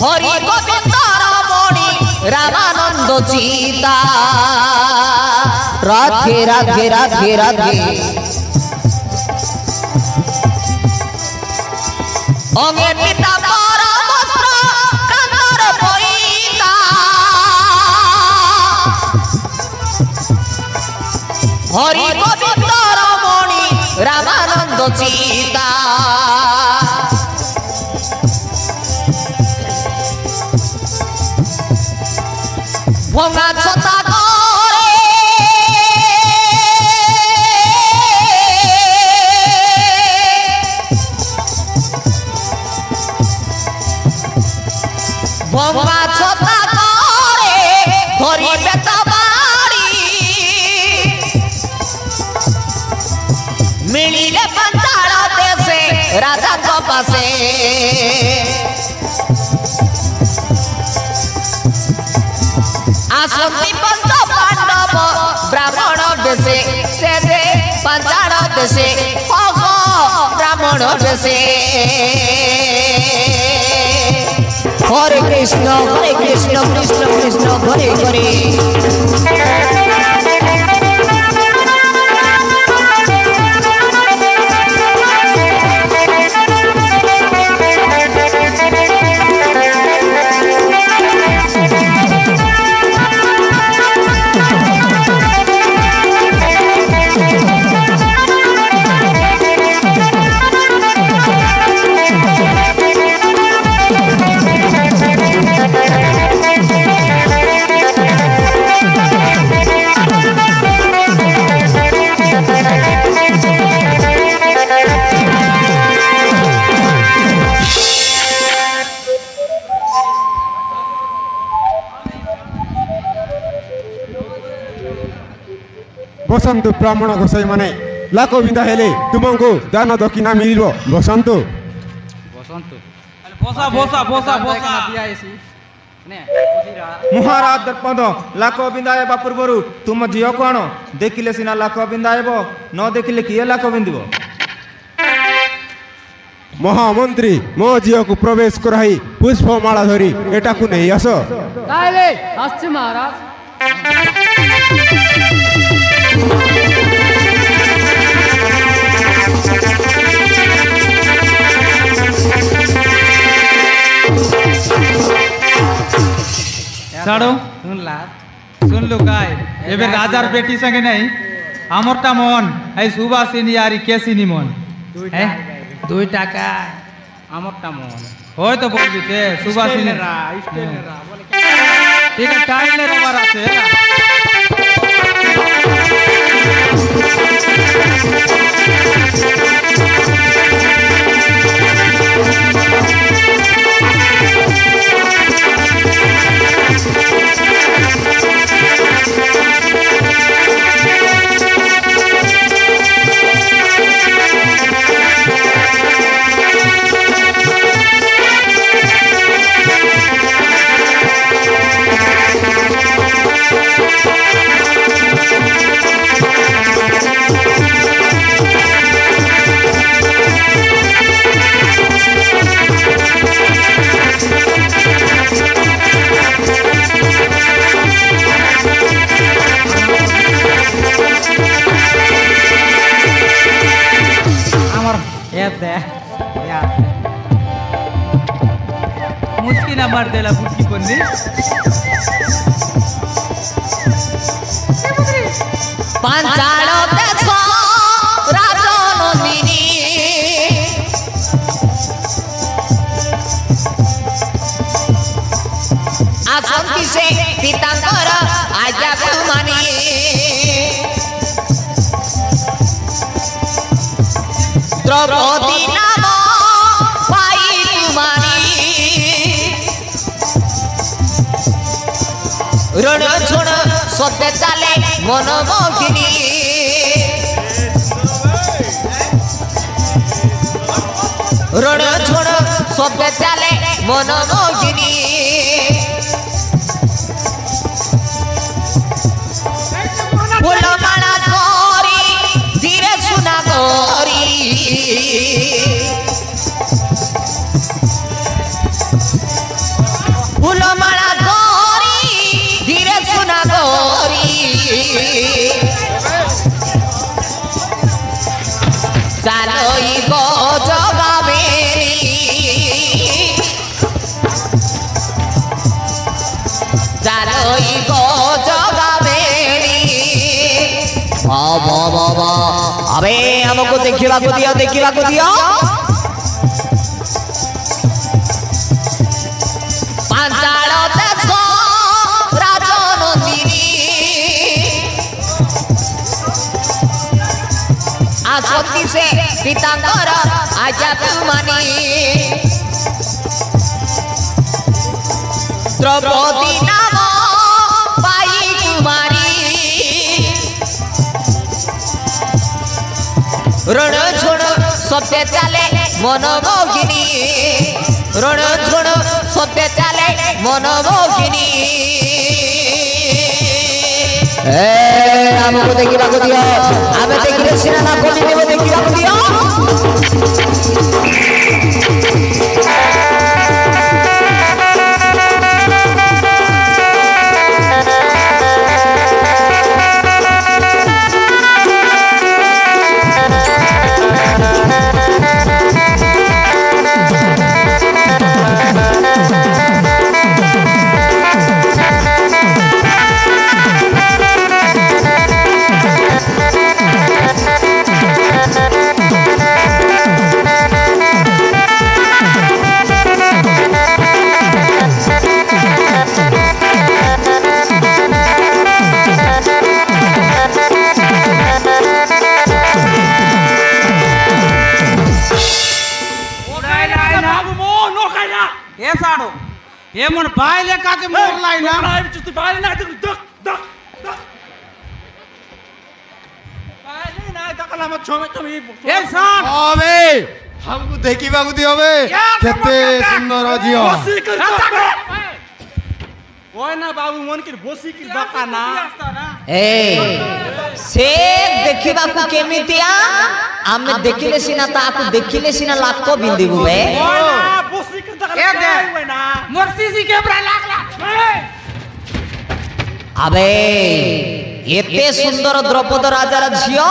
[SPEAKER 4] হরি গোবিন্দ রমণী রামানন্দ চিতা রাধে রাধে রাধে রাধে অঙ্গে পিতা পরবত কালরে বইতা হরি গোবিন্দ রমণী রামানন্দ চিতা ভঙা ছতা করে ভঙা ছতা করে ধরিবে তা মিলিলে পাঞ্চাল দেশে রাজা পাশে আসন্তি পঞ্চ পাণ্ডব ব্রাহ্মণ বেশে সে যে পাঞ্চাল দেশে ব্রাহ্মণ বেশে হরে কৃষ্ণ কৃষ্ণ কৃষ্ণ হরে হরে
[SPEAKER 5] বসন্তু ব্রাহ্মণ গোসাই মানে লাখ বিন্দা হেলে তুমଙ୍କୁ দান দক্ষিণা মিলিব বসন্তু
[SPEAKER 3] বসন্ত
[SPEAKER 2] বসা বসা বসা বসা
[SPEAKER 8] মহারাজ দর্পদ লাখ বিন্দা ହେବା ପୂର୍ବରୁ ତୁମ ଝିଅକୁ ଆଣ ଦେଖିଲେ ସିନା ଲାଖ ବିନ୍ଦା ହେବ ନ ଦେଖିଲେ କିଏ ଲାଖ ବିନ୍ଦିବ
[SPEAKER 5] ମହାମନ୍ତ୍ରୀ ମୋ ଝିଅକୁ ପ୍ରବେଶ କରାଇ ପୁଷ୍ପମାଳା ଧରି ଏଟାକୁ ନେଇ ଆସ
[SPEAKER 7] তাইলে আসছে মহারাজ
[SPEAKER 2] ছাড়ো
[SPEAKER 3] শুনলা
[SPEAKER 2] শুন শুনলু কাই এবে রাজার বেটি সঙ্গে নাই আমরটা মন এই সুবাসিনী আর কেসিনী মন হ্যাঁ 2 টাকা
[SPEAKER 3] আমরটা মন
[SPEAKER 2] ওই তো বলবি যে সুবাসিনী ঠিক আছে টাইলের আবার আছে मुस्की नंबर देला फुटकी पन्नी
[SPEAKER 4] पांचाळ देश राजनंदिनी आसंती से पितांकर आज्ञा मानी द्रौपदी नाम रण छोड़ सत्य चाले मनमोहिनी रण छोड़ सत्य चाले मनमोहिनी फूलमाला गोरी धीरे सुना गोरी फूलमाला चालोई गो जगावेरी चालोई गो जगावेरी बाबा अबे हमको देखिवा को दियो पांचाळ देश राजनंदिनी आसंती से पितांकर आज्ञा मानी द्रौपदी नाम पाई कुमारी रण छोड़ सत्य चाले मनमोहिनी रण छोड़ सत्य चाले मनमोहिनी हमको देखिवा को दियो आमे देखिले सिना ना कोनी देबो देखिवा को दियो
[SPEAKER 2] ఏమన్ బాయిలే కాకి మోర్లాయినా
[SPEAKER 3] చుట్టూ బాయిలే నా దక్ దక్ బాయిలే నా దకలా మ छोमे तुम
[SPEAKER 2] ए साहब
[SPEAKER 5] अबे हमको देखिवा को दियो बे केते सुंदर जियो
[SPEAKER 3] ओए ना बाबू मन के बोसी की बका ना
[SPEAKER 4] ए से देखिबा को केमितिया आमे देखिले सिना ताकू देखिले सिना लाको बिंदिबु बे
[SPEAKER 3] ओए ना बोसी की दकला ओए ना
[SPEAKER 2] मोरसीसी कैमरा लागला
[SPEAKER 4] अबे एते सुंदर द्रौपद राजार झियो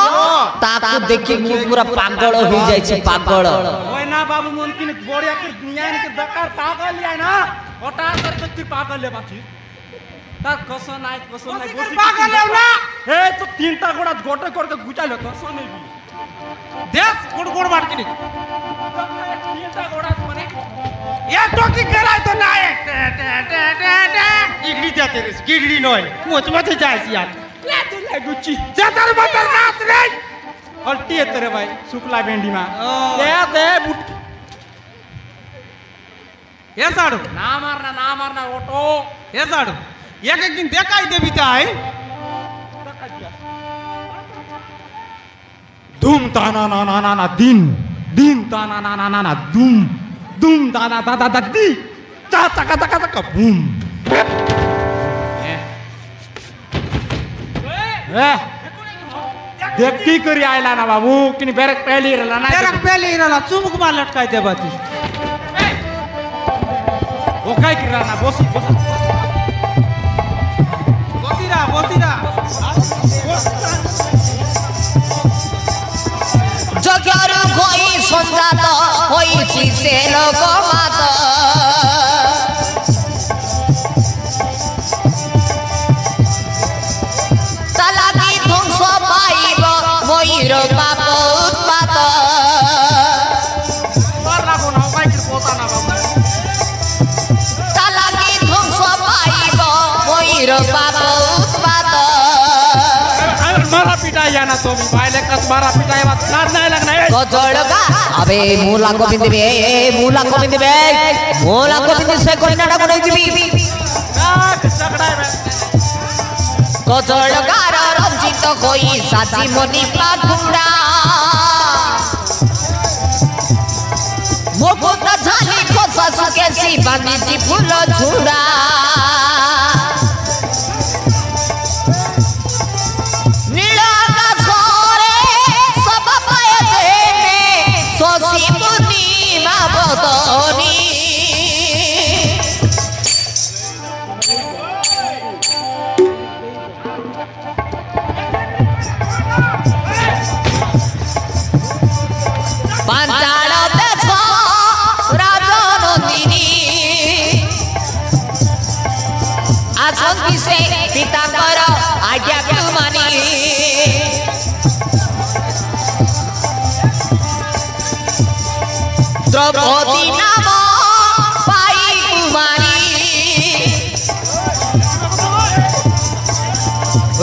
[SPEAKER 4] ताकू देखि मु पूरा पागल हो जाय छै पागल
[SPEAKER 3] ओए ना बाबू मन की बढ़िया के दुनिया के दकार पागल लिया ना ओटा करके तू पागल ले बाची তা কস নাই বসি
[SPEAKER 2] পাগল না
[SPEAKER 3] হে তো তিনটা গোড়া গোটে করতে গুচাইলো কস নেবি
[SPEAKER 2] দেখ গুড় মারকিনি
[SPEAKER 3] তিনটা গোড়া মানে
[SPEAKER 2] এ টকি গেলাই তো না গিগড়ি যাতে রে গিগড়ি নয় মতে যাইছি আর
[SPEAKER 3] লাদু লাগুচি
[SPEAKER 2] জাতার বাতার নাচ রে
[SPEAKER 3] অল্টি এতরে ভাই শুকলা ভেন্ডি মা
[SPEAKER 2] ও।
[SPEAKER 3] দে বুট
[SPEAKER 2] এ সাড়ু
[SPEAKER 3] না মারনা অটো
[SPEAKER 2] এ সাড়ু এক দিন দেখাই দেবি তাই
[SPEAKER 3] ধুম তানা না দিন তানা না দুম তানা দা দি তা টাকা বুম देख की करी आयला ना बाबू किनी बेरक पहली रहला ना
[SPEAKER 2] तेरा पहले इराला चुमुक मार लटकाई दे बाती
[SPEAKER 3] ओ काय की रहना बोसी
[SPEAKER 2] बोतीरा
[SPEAKER 4] जगर कोई संजात होइछि से लोक मात तालाबी ध्वंस पाइब मयूर पाप उत्पात
[SPEAKER 3] मारना को ना काय की पोता ना बाबू
[SPEAKER 4] तालाबी ध्वंस पाइब मयूर पाप उत्पात
[SPEAKER 3] मारा पिटाया ना तो भाईले कस मारा पिटाया बात नाच नहीं लगना है
[SPEAKER 4] गजड़गा अबे मूला को बिंदबे मूला को बिंद से कन्याडा को नहीं जीबी
[SPEAKER 3] झगड़ा है
[SPEAKER 4] गजड़गार रंजित कोई साची मनी पाखुड़ा मुकुट झाली खोसा सुकेसी बांधी फूल झुड़ा से पीताम्बर आज्ञा मानी द्रौपदी नाम पाई कुमारी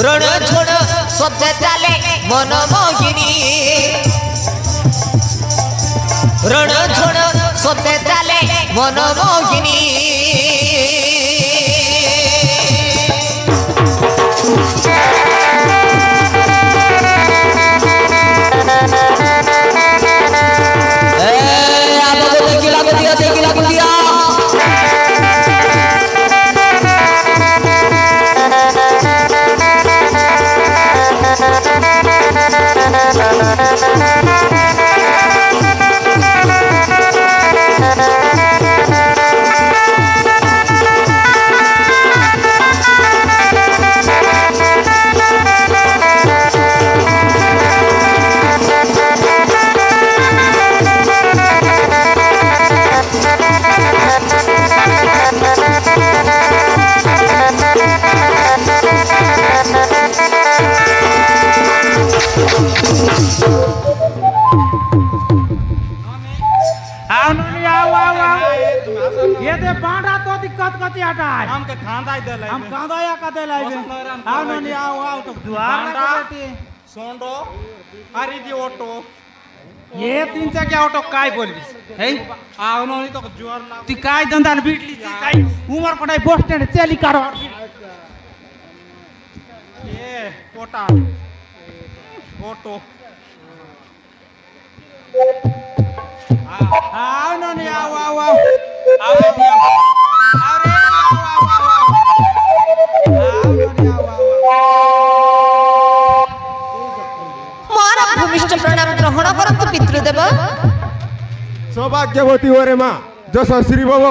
[SPEAKER 4] रण छोड़ शब्द चाले मनमोहिनी रण छोड़ शब्द चाले मनमोहिनी
[SPEAKER 2] ये दे बांडा तो दिक्कत कति हटा है
[SPEAKER 3] हम के खांदाई दे लाई
[SPEAKER 2] हम कांदाया का दे लाई आओ ननी आओ तो द्वार
[SPEAKER 3] बांडा
[SPEAKER 2] बेटी
[SPEAKER 3] सोंडो हरी दी ऑटो
[SPEAKER 2] ये तीन से क्या ऑटो काय बोलबी है
[SPEAKER 3] आओ ननी तो जोर ना
[SPEAKER 2] ती काय धंदा बीटली काय उमर पड़ाई बस स्टैंड चली करो
[SPEAKER 3] ये कोटा ऑटो
[SPEAKER 2] आओ ननी आओ बेटी आओ रे आओ ननी आओ
[SPEAKER 4] मोर भूमिष्ठ प्रणाम ग्रहण करतु पितृदेव
[SPEAKER 5] सौभाग्यवती ओरे माँ जस श्री भव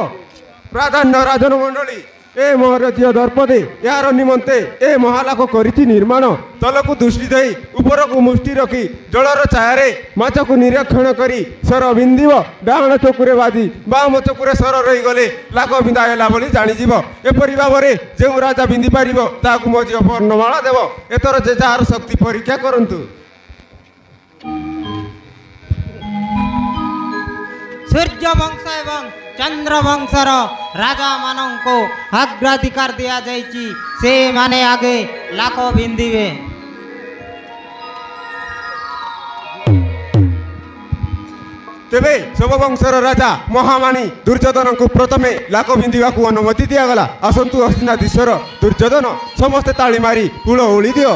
[SPEAKER 5] प्राधान्य राजन मंडली ए मोहर झील दर्पदे यार निमंते ए महालाख करिछि निर्माण तलकु दृष्टि देई उपरकु मुष्टि रखी जलर छायारे माछकु निरीक्षण करी सर बिंदिव डाण चकुरे बाजी बाम चकुरे सर रही गले लाख बिंदा हेला बोली जानिजिव एपरि भाबरे जे राजा बिंदी पारिबो ताकु मो झील वर्णमाला देव एतर जे जार शक्ति परीक्षा करंतु
[SPEAKER 7] सूर्य वंश एवं चंद्र वंशर राजा मानक अग्राधिकार दिया जाइछि से माने आगे लाख बिंदिवे
[SPEAKER 5] तेबे सब वंशर राजा महामानी दुर्योधन को प्रथमे लाख बिंदिवा को अनुमति दिया गला आसंतु हस्तिनाधीश्वर दुर्योधन समस्त ताली मारी हुलहुली दियो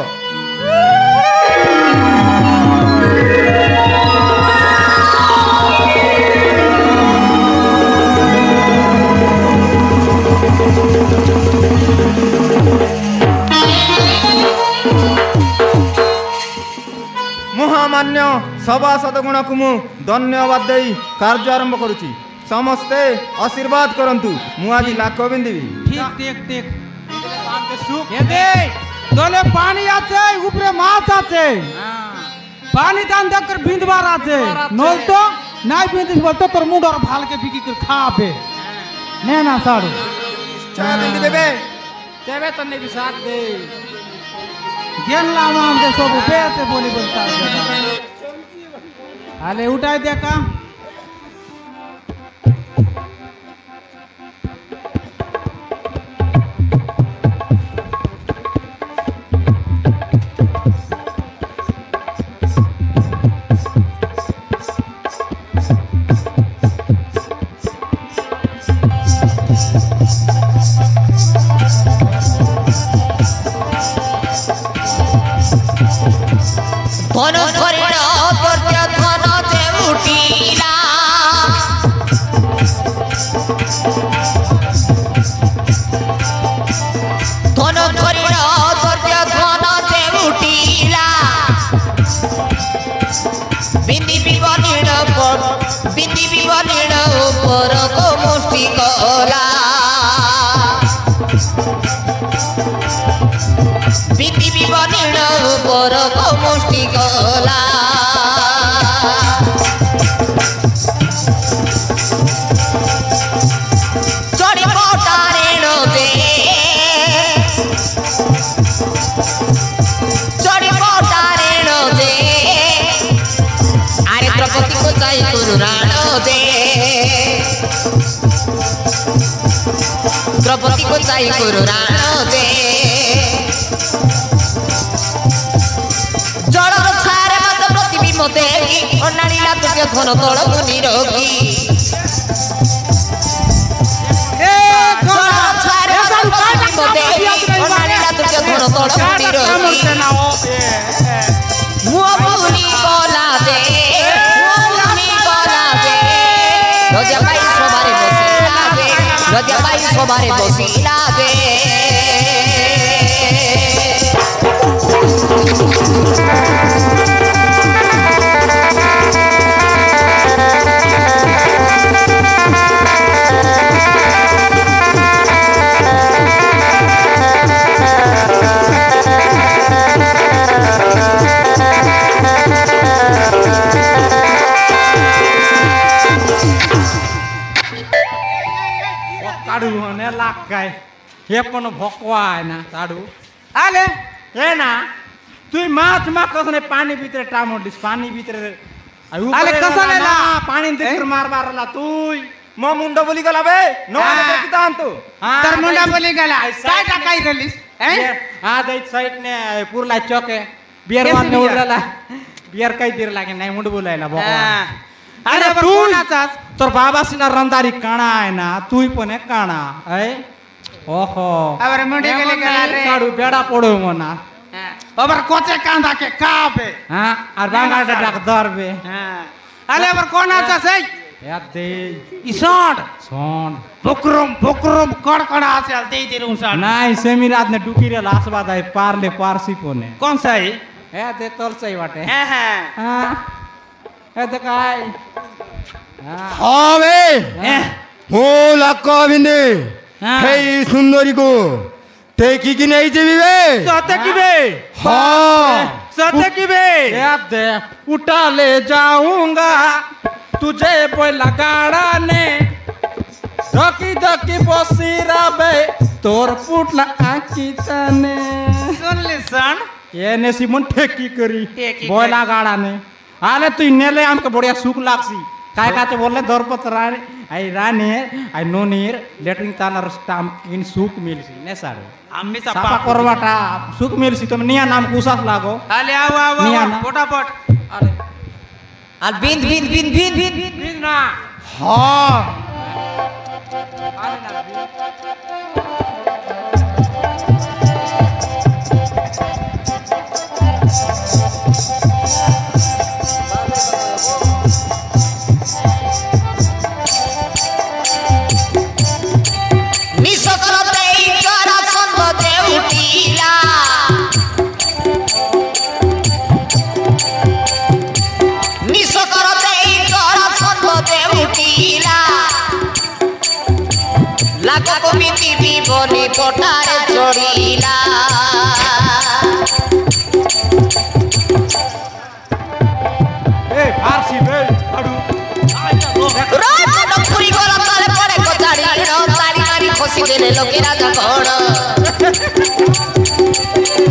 [SPEAKER 8] महामान्य सभासद गुण को मु धन्यवाद दे कार्य आरंभ करुची समस्ते आशीर्वाद करंतु मु आज लाख बिंदिवी
[SPEAKER 2] ठीक ठीक ठीक ये दे तले पानी आछे ऊपरे माछ आछे पानी दान देकर बिंदवार आछे नल तो नाइ बिंदिस बोलतो तोर मुंडर भाल के बिकी कर खाबे ने ना साडू
[SPEAKER 8] चा बिंदी देबे
[SPEAKER 2] तेबे तने भी साथ दे गेन लामा हम दे सब पे से बोली बोलता आले उठाई दे का
[SPEAKER 4] द्रौपदी को चाई गुरु राणो दे जलर छारे मत प्रतिबिंब देगी अनाड़ीला तुझे धन तल मुनि रोगी जलर छारे मत प्रतिबिंब देगी अनाड़ीला तुझे धन तल मुनि रोगी मुनि बोला दे रजा भाई सबारे बसिला दे रजा भाई सबारे बसिला दे
[SPEAKER 3] हे पण भोकवा आहे ना ताडू आले हे ना तू माछ कसने पाणी भीतर टामोडलीस पाणी भीतर
[SPEAKER 2] आले कसने ना
[SPEAKER 3] पाणी भीतर मार मारला तू मो मुंडा बोली गला बे नो देखता तू
[SPEAKER 2] तर मुंडा बोली गला काय काय केलीस
[SPEAKER 3] हा दैत साइड ने पुरला चौके बियर वाने उडला बियर काही दीर लागे नाही मुंड बोलायला भोकवा अरे तू तोर बाबा सिना रंदारी काणा आहे ना तू पण एक काणा है ओहो
[SPEAKER 2] अबर मुंडे गेले गला रे
[SPEAKER 3] काडू बेडा पडो मना
[SPEAKER 2] अबर कोचे कांदा के काबे
[SPEAKER 3] हां और बांगा डाक दरबे
[SPEAKER 2] अरे अबर कोण आचा से
[SPEAKER 3] या दे
[SPEAKER 2] इसोड
[SPEAKER 3] सोन
[SPEAKER 2] बुकरम कड़कड़ा से दे दे रू सा
[SPEAKER 3] नाही सेमिरात ने डुकीरे लासबाद आहे पारले पारसी कोने
[SPEAKER 2] कौन सा है
[SPEAKER 3] ए दे तोल सही वाटे
[SPEAKER 2] हां
[SPEAKER 3] ए दे काय
[SPEAKER 1] हावे हो लाको बिंदे
[SPEAKER 5] हेई सुंदरी को टेकी की नहीं जीवी बे
[SPEAKER 3] सते की बे
[SPEAKER 5] हाँ
[SPEAKER 3] सते की बे याद दे उठा ले जाऊंगा तुझे बोला गाड़ा ने धकी धकी बसी रबे तोर पुटला आखी तने
[SPEAKER 2] सुन लिसन
[SPEAKER 3] ये ने सिमन ठेकी करी
[SPEAKER 2] ठेकी
[SPEAKER 3] बोला गाड़ा ने आले तू नेले हमके बढ़िया सुख लागसी काय काते बोलले दरपत राणे आई राणे आई नोनीर लेटरिंग तानर स्टाम्प इन सुख मिलसी ने सारे
[SPEAKER 2] आम्ही
[SPEAKER 3] सापा
[SPEAKER 2] सपा
[SPEAKER 3] करवाटा सुख मिलसी तुम निया नाम कुसास लागो
[SPEAKER 2] आले आओ आओ
[SPEAKER 3] निया
[SPEAKER 2] आओ
[SPEAKER 3] ना।
[SPEAKER 2] फटाफट
[SPEAKER 3] अरे
[SPEAKER 4] আর বিন বিন বিন বিন বিন বিন
[SPEAKER 3] बिन ना
[SPEAKER 5] हाँ
[SPEAKER 3] आले ना बिन
[SPEAKER 4] নিশকরতেই চরা সন্ধ্যে উঠিলা নিশকরতেই চরা সন্ধ্যে উঠিলা লাগ কমিটি বিবনি পটারে চড়িলা
[SPEAKER 3] ए फारसी बे अडू
[SPEAKER 4] রাত নপুরি গলা তলে পড়ে কোথাড়ি তালি মারি খসি দেলে লোকেরা যখন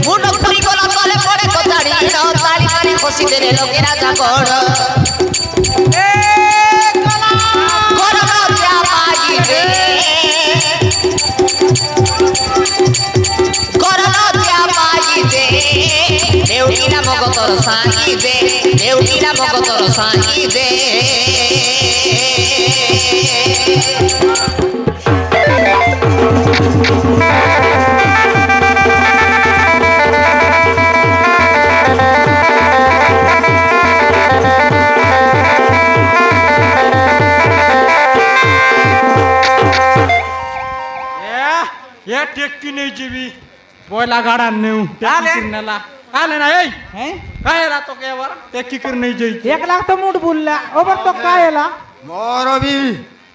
[SPEAKER 4] মুন্ড পুরি গলা তলে পড়ে কোথাড়ি তালি মারি খসি দেলে লোকেরা যখন করোনা চাপাই দে করোনা চাপাই দে দেউটিরা মগতর সাই দে দেউটিরা মগতর সাই দে
[SPEAKER 3] ये टेक्की नहीं जीवी बोला गाड़ा नेऊ टेक्की करनेला आले ना ए हैं काय रा तो के वर टेक्की कर नहीं जई 1 लाख तो मूड बोलला ओबर तो कायला
[SPEAKER 5] मोर भी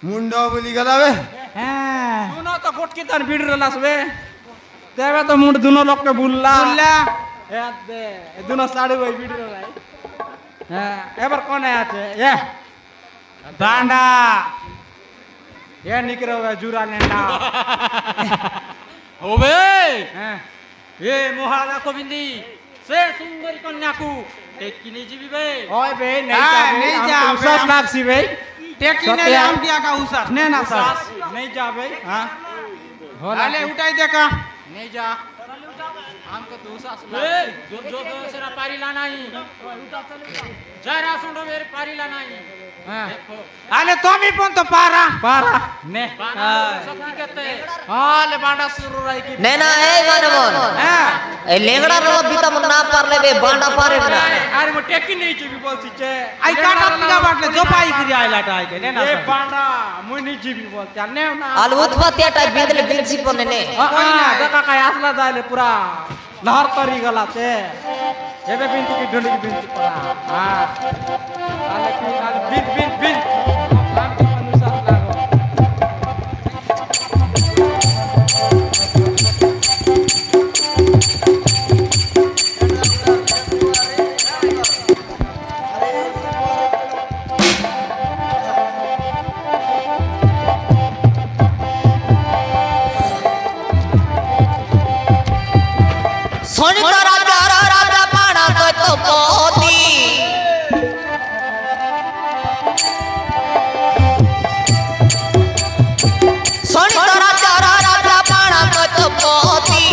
[SPEAKER 5] मुंडो बोली गला बे
[SPEAKER 3] हां दुनो तो फटकी तन बिड़ रलास बे तेबे तो मूड दुनो लोग के बोलला
[SPEAKER 2] बोलला
[SPEAKER 3] ए दे दुनो साड़ी भाई बिड़ रला हां एबर कोन आया छे ये बांडा ये निकरो जुरा नेंडा
[SPEAKER 2] होबे
[SPEAKER 3] हां
[SPEAKER 2] ए मोहाला गोविंदी से सुंदरी कन्या को टेकी नहीं जीवी बे
[SPEAKER 3] ओए बे नहीं
[SPEAKER 2] हाँ,
[SPEAKER 3] जा
[SPEAKER 2] नहीं
[SPEAKER 3] नहीं
[SPEAKER 2] जा
[SPEAKER 3] जा
[SPEAKER 2] बे,
[SPEAKER 3] सब
[SPEAKER 2] हम-
[SPEAKER 3] लागसी बे
[SPEAKER 2] टेकी ने
[SPEAKER 3] सत्या।
[SPEAKER 2] नाम दिया का उसास ने ना सर
[SPEAKER 3] नहीं जा बे हां
[SPEAKER 2] आले उठाई देखा
[SPEAKER 3] नहीं जा हमको तो सास
[SPEAKER 2] जो जो दूसरा पारीला नहीं जरा सुंडो मेरे पारीला नहीं आले तो मी पण तो पारा
[SPEAKER 3] पारा ने
[SPEAKER 2] सखी कहते
[SPEAKER 3] हाले बांडा शुरू रही की
[SPEAKER 4] নেনা এই মানবন এই লেংড়া রো বিতা মন না পারলে বে বাঁডা পারে না
[SPEAKER 3] अरे वो टेकी नहीं जीवी बोलती छे
[SPEAKER 2] आई काटा पिका बाटले जो पाई करी आयला टाई के ना
[SPEAKER 3] ए बांडा मुई नहीं जीवी बोलते ने ना
[SPEAKER 4] আল উৎপত্তিটা বিন্দলে বিনছি পনে
[SPEAKER 3] कोई ना देखा काय आसला जाले पूरा लहर करी गला छे एबे बिनती की ढोली की बिनती पड़ा हां आले की आले बिन बिन बिन नाम की अनुसार लागो
[SPEAKER 4] শনিত রাজা রাজা পাড়া তো পতি শনিত রাজা রাজা পাড়া তো পতি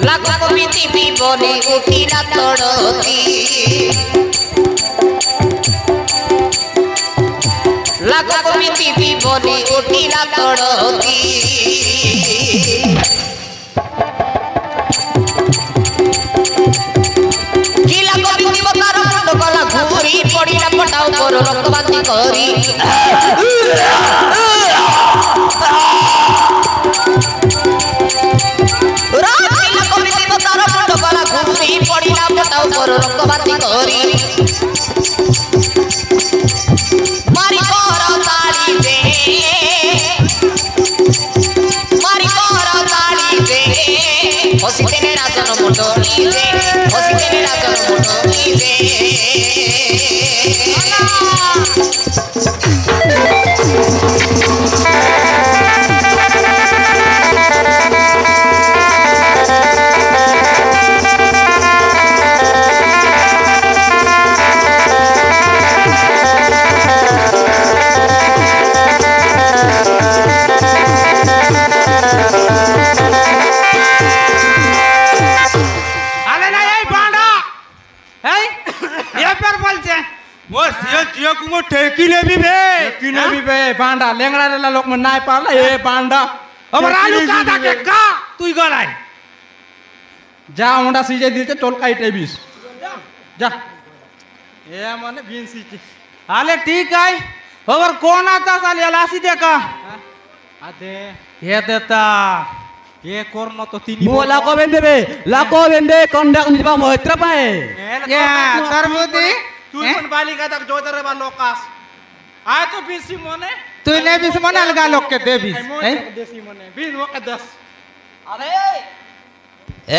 [SPEAKER 4] লাখ কমিটি বিবনে উঠিলা তড়তি লাখ কমিটি বিবনে উঠিলা তড়তি কিলা কবিতি বতার মুন্ড গলা ঘুরি পড়িলা পটা উপর রক্তবান্তি করি কিলা কবিতি বতার মুন্ড গলা ঘুরি পড়িলা পটা উপর রক্তবান্তি করি মারি কর তালি দে হসিতেনে রাজন মন্ডলী যে হসিতেনে রাজন মন্ডলী যে
[SPEAKER 2] टेकिले भी बे
[SPEAKER 3] किने भी बे बांडा लेंगड़ा रे लोग में नाय पाला ए बांडा
[SPEAKER 2] अब रालू का दा के का तू गलाय
[SPEAKER 3] जा मुंडा सीजे दिलते टोलकाई टेबिस जा ए माने बीन सीचे
[SPEAKER 2] आले ठीक है और कौन आता साले लासी देखा
[SPEAKER 3] अदे
[SPEAKER 2] ये देता
[SPEAKER 3] ये कोरनो तो तीन
[SPEAKER 5] Mo lako bende kondak ni ba moitra pae.
[SPEAKER 2] ये सरमुदी
[SPEAKER 3] तू पण बालिका तक जोदर बा लोकास आय तो बीसी मने
[SPEAKER 2] तू ने भी समन अलगा लोग के दे भी
[SPEAKER 3] देसी मने बीन वके 10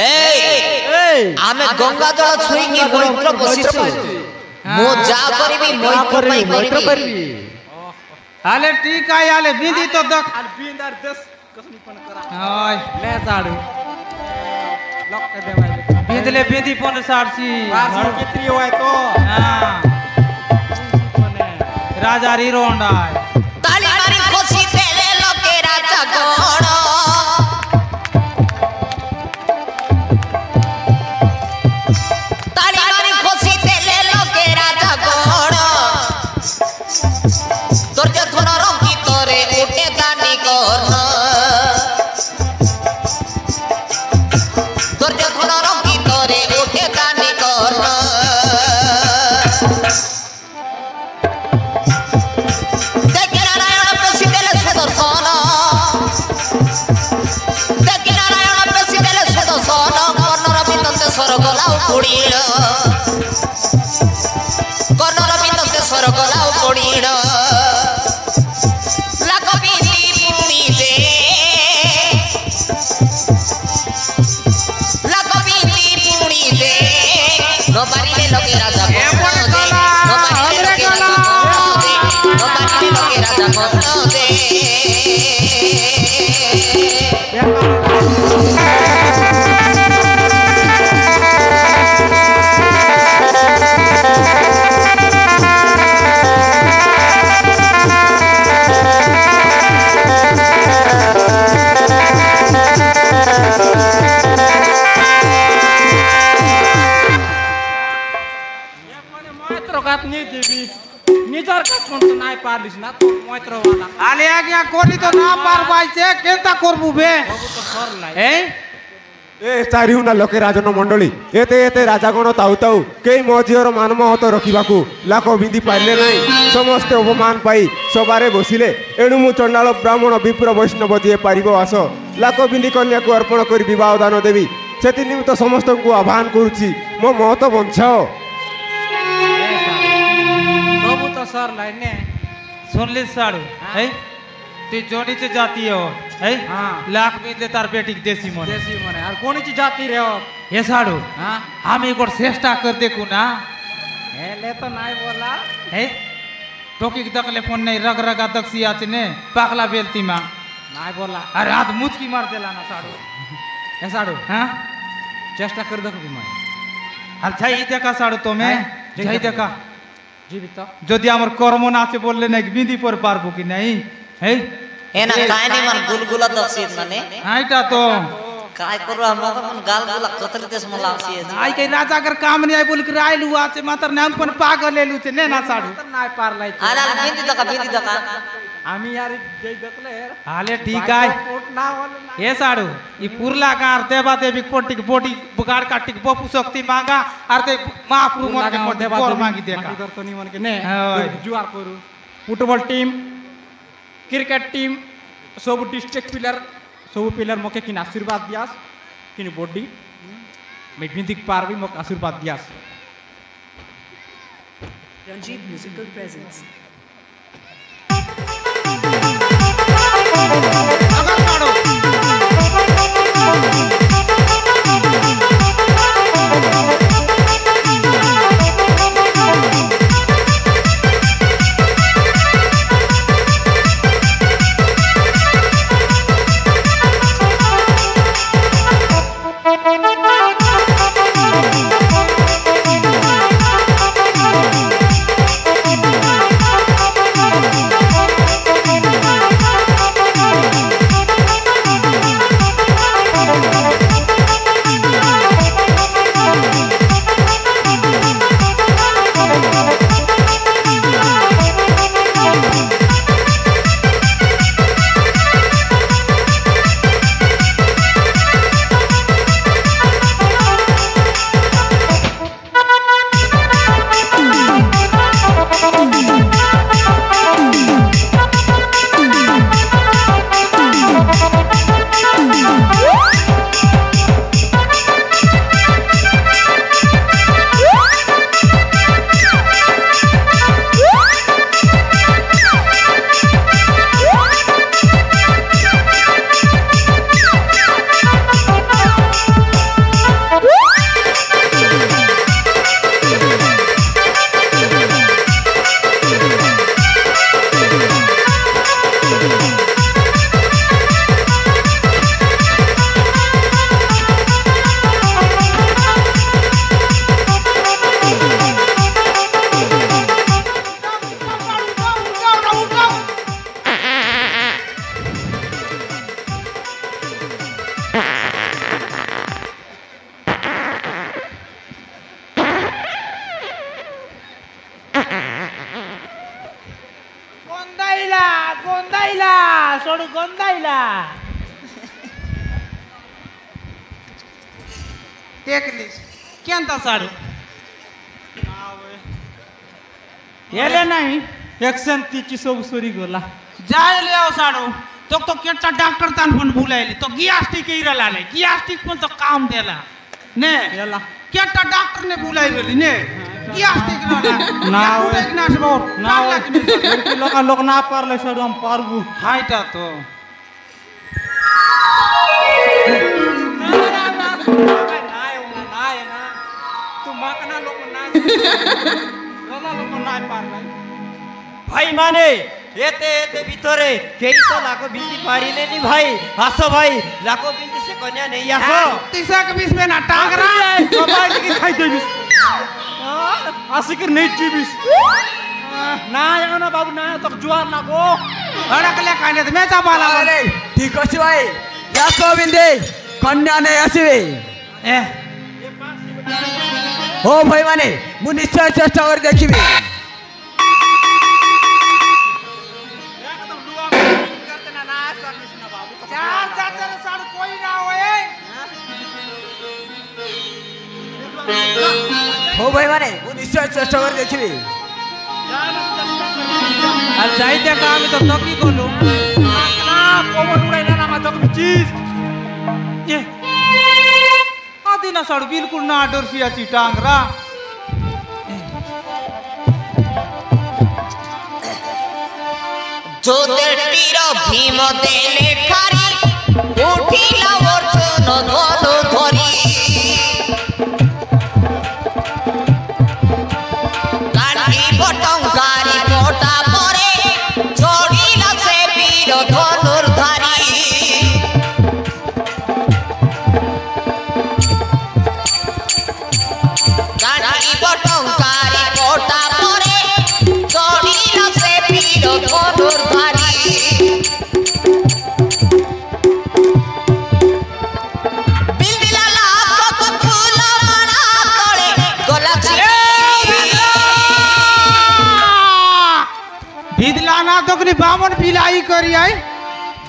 [SPEAKER 4] এই আমি গঙ্গা জল ছুঁইকি মৈত্র বসিছু মো যা করিবি মৈত্র পাই করিবি
[SPEAKER 2] आले ठीक है आले बिंदी तो दक
[SPEAKER 3] और बींदार 10 कसनी पण करा
[SPEAKER 2] ओय
[SPEAKER 3] ले साडू लॉक के देवाय
[SPEAKER 2] बिंदले बिंदी पन सारसी
[SPEAKER 3] वासी कितनी होय तो
[SPEAKER 2] हां राजा री रोंडा
[SPEAKER 4] ताली मारी खुशी तेले लोके राजा गण ताली मारी खुशी तेले लोके राजा गण তোর যে ধনর ভিতরে উঠে দানি কর্ণ তোর যে ধনর ভিতরে উঠে দানি কর্ণ দেখে নারায়ণ পেশি দেলে সুদর্শন দেখে নারায়ণ পেশি দেলে সুদর্শন কর্ণর বিন্দতে স্বর্গলাও পড়িল কর্ণর বিন্দতে স্বর্গলাও পড়িল Nobody look at us. Nobody look at us. Nobody look at
[SPEAKER 3] Nizar का कोन तो नाय पारलिस ना तो मोइत्र वाला
[SPEAKER 2] आले आज्ञा कोनी तो ना पार पाइছে केता करबु बे
[SPEAKER 3] तो सर लाई
[SPEAKER 5] ए चारिहुना लोके राजन मंडली एते एते राजागण ताउ ताउ केई मजियर मानमहत रखिबाकू लाख बिंदी पाइले नै समस्त अपमान पाई सबारे बसिले एणु मु चंडाल ब्राह्मण विप्र वैष्णव जे पारिबो आस लाख बिंदी कन्या को अर्पण करि विवाह दान देवी सेति निमित्त समस्त को आह्वान करूची मो महत बंछाओ
[SPEAKER 3] सब तो सर लाई ने
[SPEAKER 2] सुन ले साड़ू है ते जोनी से जाती हो है
[SPEAKER 3] हां
[SPEAKER 2] लाख में ले तार बेटी देसी मन
[SPEAKER 3] और कोनी ची जाती रे हो
[SPEAKER 2] ये साड़ू
[SPEAKER 3] हां
[SPEAKER 2] हम एक बार चेष्टा कर देखू ना
[SPEAKER 3] ए ले तो नाय बोला
[SPEAKER 2] है टोकी दकले फोन नहीं रग रगा दक्सी आचे ने पागला बेलती मा
[SPEAKER 3] नाय बोला
[SPEAKER 2] अरे हाथ मुचकी मार देला ना साड़ू
[SPEAKER 3] ए साडू
[SPEAKER 2] हां
[SPEAKER 3] चेष्टा कर देखो मैं
[SPEAKER 2] अच्छा ई देखा साड़ू तो मैं जई देखा
[SPEAKER 3] जीवित
[SPEAKER 2] যদি আমার কর্ম না আছে বললে নাকি বিধি পর পারবো কি নাই এই
[SPEAKER 4] এনা কাহিনী মান গুলগুলা দছিত মানে
[SPEAKER 2] আইটা তো
[SPEAKER 4] काय करू আমাকে মন গালগুলা কতলে দেশ মলা আসি
[SPEAKER 2] आई के राजा कर काम नहीं आई बोल के राय लुआ से मातर नाम पण पागल लेलु छे ने ना साडू
[SPEAKER 3] नाय पार लाई
[SPEAKER 4] आला बिंदी दका
[SPEAKER 3] आमी यार जई देखले
[SPEAKER 2] हाले ठीक है
[SPEAKER 3] ना वाला
[SPEAKER 2] ये साडू ई पुरला का अर्थे बाते बिक पोटी की बोटी बुगाड़ काटी की बपू शक्ति मांगा अर्थे महाप्रभु मन के मोटे बोल मांगी देखा
[SPEAKER 3] कर तो नहीं मन के ने
[SPEAKER 2] हाय
[SPEAKER 3] जुआर करू फुटबॉल टीम क्रिकेट टीम सब डिस्ट्रिक्ट प्लेयर मोके किन आशीर्वाद दियास किन बॉडी मैं बिंदिक पार भी मोके आशीर्वाद दियास
[SPEAKER 9] Ranjit Musical Presents.
[SPEAKER 2] अगर काढो
[SPEAKER 3] গন্ধাইলা সড়ু গন্ধাইলা
[SPEAKER 2] দেখলিস কেনতা সাড়ু
[SPEAKER 3] এলে নাই একশন তিচি সব সরি গলা
[SPEAKER 2] যাই লিও সাড়ু तो केटा डॉक्टर तान पण बुलायली तो गियास्टिक इरला ने गियास्टिक पण तो काम देला ने
[SPEAKER 3] याला
[SPEAKER 2] केटा डॉक्टर ने बुलायली ने गियास्टिक इरला
[SPEAKER 3] ना
[SPEAKER 2] एक नाश बहुत
[SPEAKER 3] ना लोक ना पारले सडू हम पारबू
[SPEAKER 2] हाइटा तो
[SPEAKER 3] भाई माने एते एते ভিতরে কেই তো লাখো বিন্দি পারিলে নি ভাই আসো ভাই লাখো বিন্দি সে কন্যা নেই আসো
[SPEAKER 2] तीसरा के बीच में ना टांगरा
[SPEAKER 3] সবাই কি খাই দেবিস আসিকে নেই চিবিস না এখন বাবু না তো জুয়ার না গো
[SPEAKER 2] अड़कले काने तो मैं चापाला
[SPEAKER 10] আরে ঠিক আছে ভাই লাখো বিন্দি কন্যা নেই আসিবে
[SPEAKER 2] ए
[SPEAKER 10] ও ভাই মানে মু নিশ্চয় চেষ্টা করে দেখিবি
[SPEAKER 2] चार चाचा साड़ कोई ना होए
[SPEAKER 10] ও ভাই মানে মু নিশ্চয় চেষ্টা করে দেখিবি
[SPEAKER 2] আর যাইতে কা আমি তো নকি গলু
[SPEAKER 3] না পবন উড়াইলা না মা তো চিজ
[SPEAKER 2] ए आदि ना साड़ बिल्कुल ना डरसिया ची टांगरा
[SPEAKER 4] जोदेर তীর ভীম দেলে খারি উঠিলা অর্জুন ধনু ধরি কাটি বটঙ্কারি মোটা পরে চড়িলা সে বীর ধনুর ধারি কাটি বটঙ্কারি মোটা পরে চড়িলা সে বীর ধনুর ধারি বিলদিলা লাখ ফুল মালা তলে গলা
[SPEAKER 2] ভিদলা না তকনি বামন পিলাই করি আই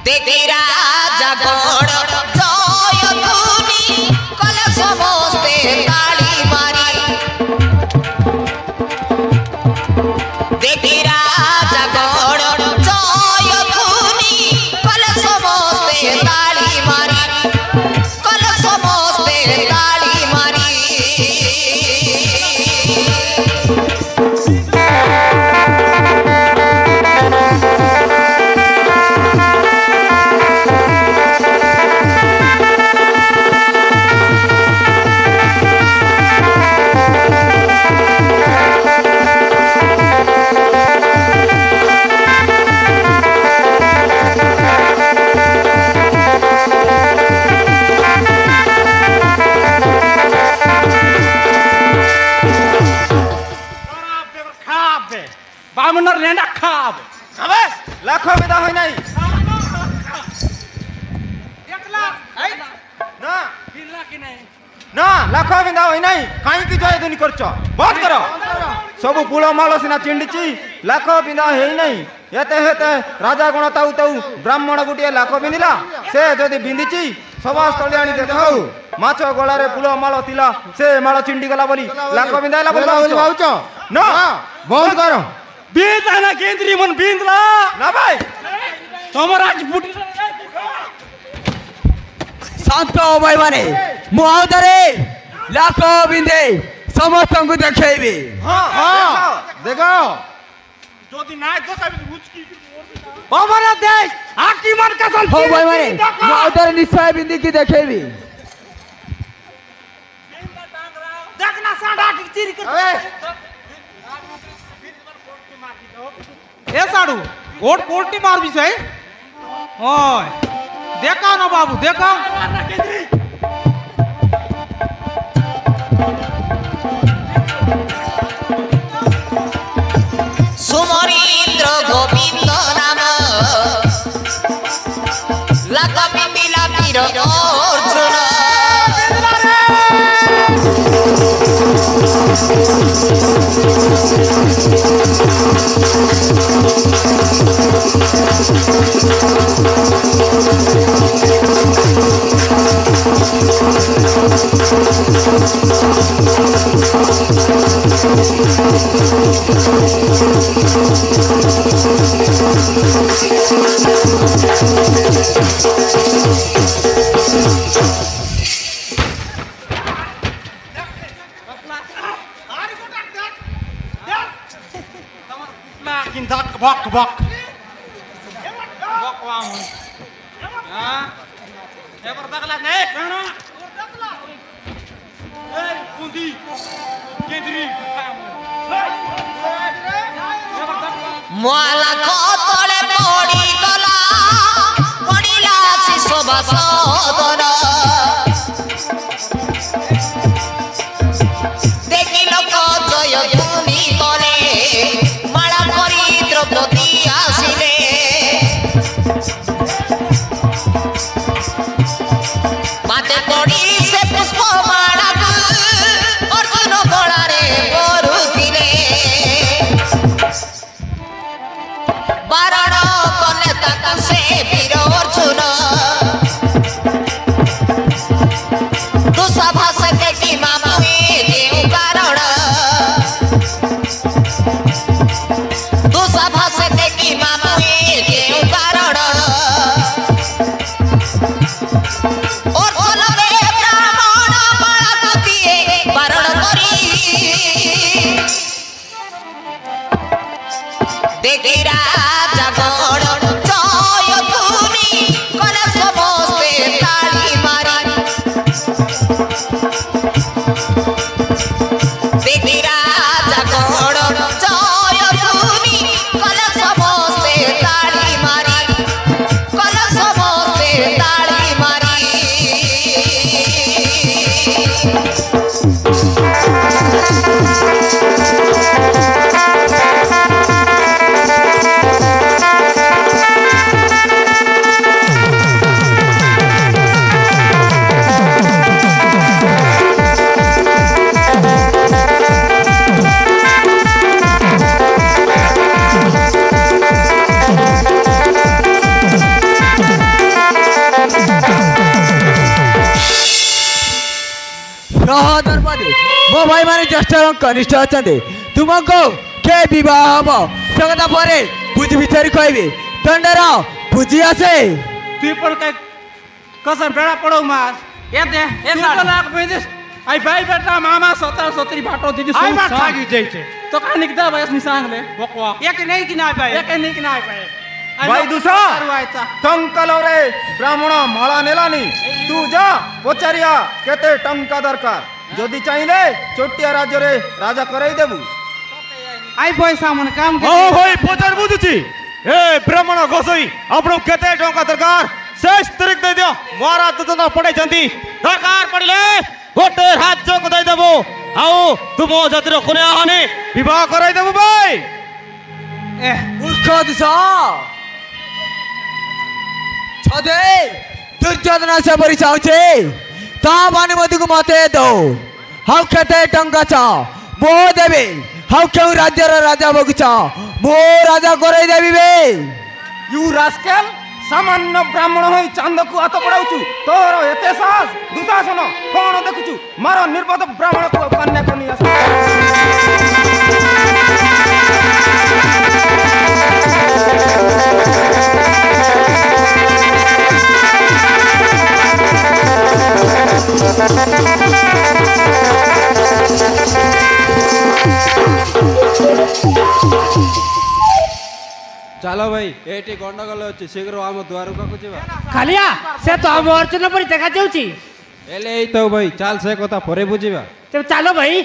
[SPEAKER 4] দেখি রাজা গড় জয় ধুনি কলে সমস্তে তালি মারি দেখি রাজা গড় জয় ধুনি কলে সমস্তে তালি মারি কলে সমস্তে তালি মারি
[SPEAKER 3] খাবে বামনর লেন্ডা খাবে
[SPEAKER 8] খাবে লাখো বিদা হই নাই
[SPEAKER 2] দেখলা এই
[SPEAKER 8] না
[SPEAKER 3] বিল্লা কি নাই
[SPEAKER 8] না লাখো বিদা হই নাই কাইকি জয় দিন করছ বন্ধ কর সবু পুল মাল সিনা চিন্ডিছি লাখো বিদা হেই নাই এতে হেতে রাজা গণ তাউ তাউ ব্রাহ্মণ গুটিয়ে লাখো বিন্দিলা সে যদি বিন্দিছি সভা স্থলে আনি দেখাও মাছ গলারে পুল মাল তিলা সে মাল চিন্ডি গলা বলি লাখো বিন্দাইলা বলি ভাউছ না বন্ধ কর
[SPEAKER 3] বিদানা কেন্দ্রি মন বিন্দলা
[SPEAKER 8] না ভাই
[SPEAKER 3] তোমার আজ বুটি
[SPEAKER 10] শান্ত ও ভাই মানে মু আউদারে লাখো বিন্দে সমস্তଙ୍କୁ দেখাইবি
[SPEAKER 8] হ্যাঁ হ্যাঁ দেখাও
[SPEAKER 3] যদি নাই তো আমি বুঝকি বাবারা দেশ আকিমান কাসল
[SPEAKER 10] ও ভাই মানে মু আউদারে নিশ্চয় বিন্দে কি দেখাইবি
[SPEAKER 3] দেখ না সাডা কি চিরি কর
[SPEAKER 2] ए साड़ू ओट पोल्टी मार बिछाई ओय देखा ना बाबू देखा
[SPEAKER 4] সুমরীন্দ্র গোবিন্দ নাম লাগা বিপিলা বীর Arjun
[SPEAKER 3] Bak bak. Bak wang. Ha? Ya berdaklah nih. Mana? Hei, kundi. Gendri.
[SPEAKER 4] Muala kotole podi gala podila siso basodana देखिलो को जय धुनी कले माला करी द्रौपदी आसिले माते पड़ी से पुष्प माला अर्जुन गलारे परुथिले बारण कले ताकु से वीर अर्जुन दुस्साहस देखि मामुए केउ कारण दुस्साहस देखि मामुए केउ कारण अर्जुन रे ब्राह्मण माला कुतिए बारण करी देखि राजा गण जय धुनी कले समस्ते ताली मारी देखि राजा गण जय धुनी कले समस्ते ताली मारी कले समस्ते ताली मारी
[SPEAKER 10] मो भाई माने ज्येष्ठ एवं कनिष्ठ अच्छा तुमको के विवाह हम सगता पर बुझ विचारी कहबी दंडर बुझी आसे
[SPEAKER 3] तू पर काय कसम बेड़ा पड़ो मार
[SPEAKER 2] ये दे ये
[SPEAKER 3] तू लाख बेदिस आई भाई बेटा मामा सोता सोतरी भाटो दीदी
[SPEAKER 2] आई बात थागी जाइछे
[SPEAKER 3] तो कानिक दा भाई असनी सांगले बकवा
[SPEAKER 2] एक नहीं कि ना भाई
[SPEAKER 3] एक नहीं कि ना भाई
[SPEAKER 8] भाई दूसा टंका लो रे ब्राह्मण माला नेलानी तू जा पचारिया केते टंका दरकार जदि चाहिए छोटिया राज्य रे राजा कराई देबू
[SPEAKER 2] आई पैसा मन काम
[SPEAKER 5] ओ भाई पचार बुझुची ए ब्राह्मण गोसई आपण केते टंका दरकार शेष तारीख दे दियो महाराज तो ना पड़े जंती दरकार पड़ले गोटे राज्य को दे देबो आओ तुम जतिर कोने आने विवाह कराई देबो भाई
[SPEAKER 10] ए मूर्ख दिसा छदे दुर्योधन से बरी चाउचे ता भानुमति को मते दो हाउ केते टंका चा मो देबे हाउ केउ राज्य रा राजा बगुचा मो राजा करे देबी बे
[SPEAKER 8] यू रास्केल सामान्य ब्राह्मण होई चांद को हाथ पड़ाउछु तोर एते साहस दुशासन कोन देखुछु मारो निर्बोध ब्राह्मण को कन्या को निया
[SPEAKER 3] चलो भाई एटी गंडगोल अछि शीघ्र हम द्वार को जेबा
[SPEAKER 7] खालिया से तो हम अर्जुन पर देखा जाउची
[SPEAKER 3] एले ई तो भाई चल से कथा परे बुझीबा
[SPEAKER 7] तो चलो भाई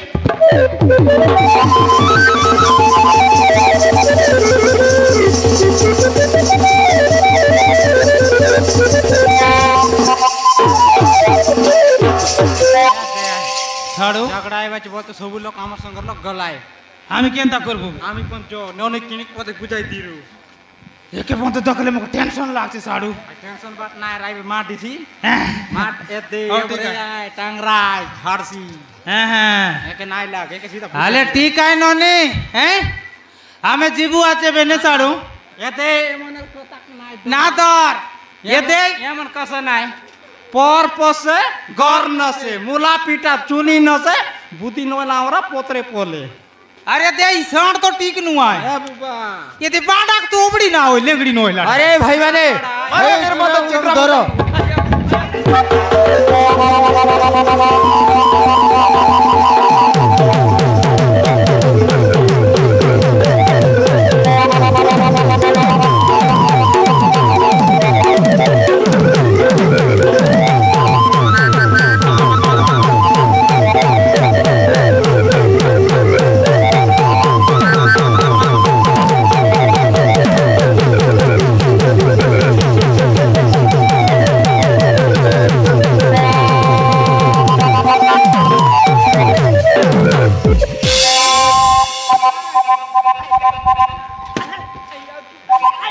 [SPEAKER 2] छाड़ो
[SPEAKER 3] झगड़ा आइबाच बोलते सब लोग हमर संग लोग गलाए
[SPEAKER 2] आमी केनता करबो
[SPEAKER 3] आमी पण जो नोने किनिक पते बुझाई दिरु
[SPEAKER 2] एके पंत दखले मको टेंशन लागছে साडू
[SPEAKER 3] टेंशन बात ना राई मार दिसी मार एते एबरे टांगराय फारसी
[SPEAKER 2] हां
[SPEAKER 3] एके नाई लाग एके सीधा
[SPEAKER 2] हाले ठीक है नोनी हैं हमें जीबू आचे बेने साडू
[SPEAKER 3] एते मन कोताक नाई
[SPEAKER 2] ना दर ये दे
[SPEAKER 3] ये मन कस नाई पर्पस से गौर न से मुला पीटा चुनी न से बुद्धि नोला औरा पोतरे पोले
[SPEAKER 2] अरे दे इसान तो ठीक नुआ है ये दे बांडा तो उबड़ी ना हो लेंगड़ी नो हिला
[SPEAKER 10] अरे भाई माने
[SPEAKER 8] अरे मेरे मत चित्रा
[SPEAKER 10] धरो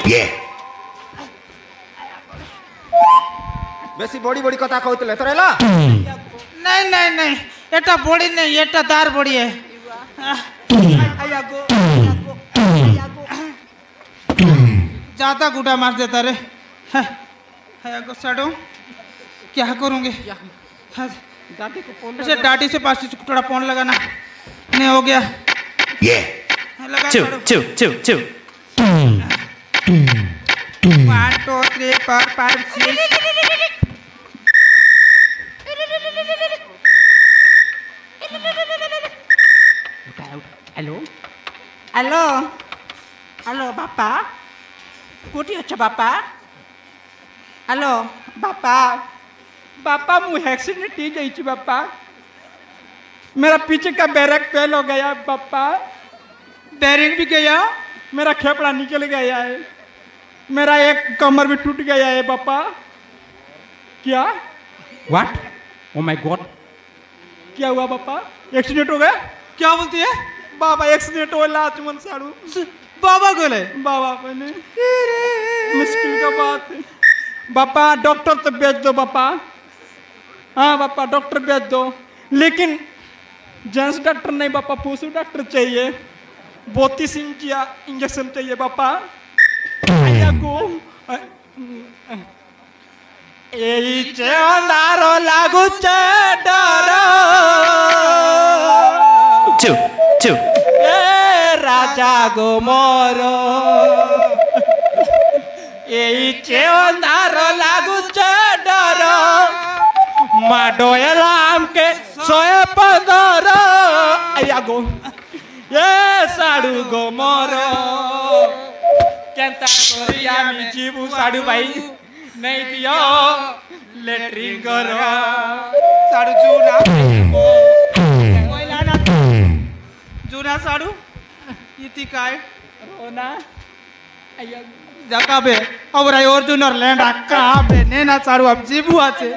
[SPEAKER 1] Yeah.
[SPEAKER 8] बेसी बड़ी बड़ी कथा कहते तोर एला
[SPEAKER 2] नहीं नहीं नहीं एटा बड़ी नहीं एटा दार बड़ी है ज्यादा गुटा मार देता रे को साडो क्या करूंगे अच्छा डाटी से 5 थोड़ा फोन लगाना नहीं हो गया
[SPEAKER 1] Yeah.
[SPEAKER 2] लगा
[SPEAKER 11] Two, two, two, two.
[SPEAKER 2] 1 2 3 4 5 6
[SPEAKER 3] hello hello hello बापा कोठी अच्छा बापा हेलो बापा बापा मुझे एक्सीडेंट ही गई थी बापा मेरा पीछे का बैरक फेल हो गया बापा बैरिंग भी गया मेरा खेपड़ा निकल गया है मेरा एक कमर भी टूट गया है बापा क्या व्हाट ओ माय गॉड क्या हुआ बापा एक्सीडेंट हो गया क्या बोलती है बाबा एक्सीडेंट हो लाच मन साड़ू बाबा को ले बाबा मैंने मुश्किल का बात है बापा डॉक्टर तो भेज दो बापा हाँ बापा डॉक्टर भेज दो लेकिन जेंट्स डॉक्टर नहीं बापा पशु डॉक्टर चाहिए 32 इंजेक्शन चाहिए बापा को अंधारो लागू डरो
[SPEAKER 11] Two, two.
[SPEAKER 3] राजा गो मोरो अंधारो लागू डरो माडोएलाम के सोए पंदरो आया गो ये साड़ू गो मोरो केंता कोरिया मी जीबू साड़ू भाई नहीं दियो लेटरिंग करो साड़ू जूना कोयला ना जूना साड़ू इति काय रोना आया जाकाबे अबराय अर्जुनर लैंड आकाबे नेना साड़ू अब जीबू आछे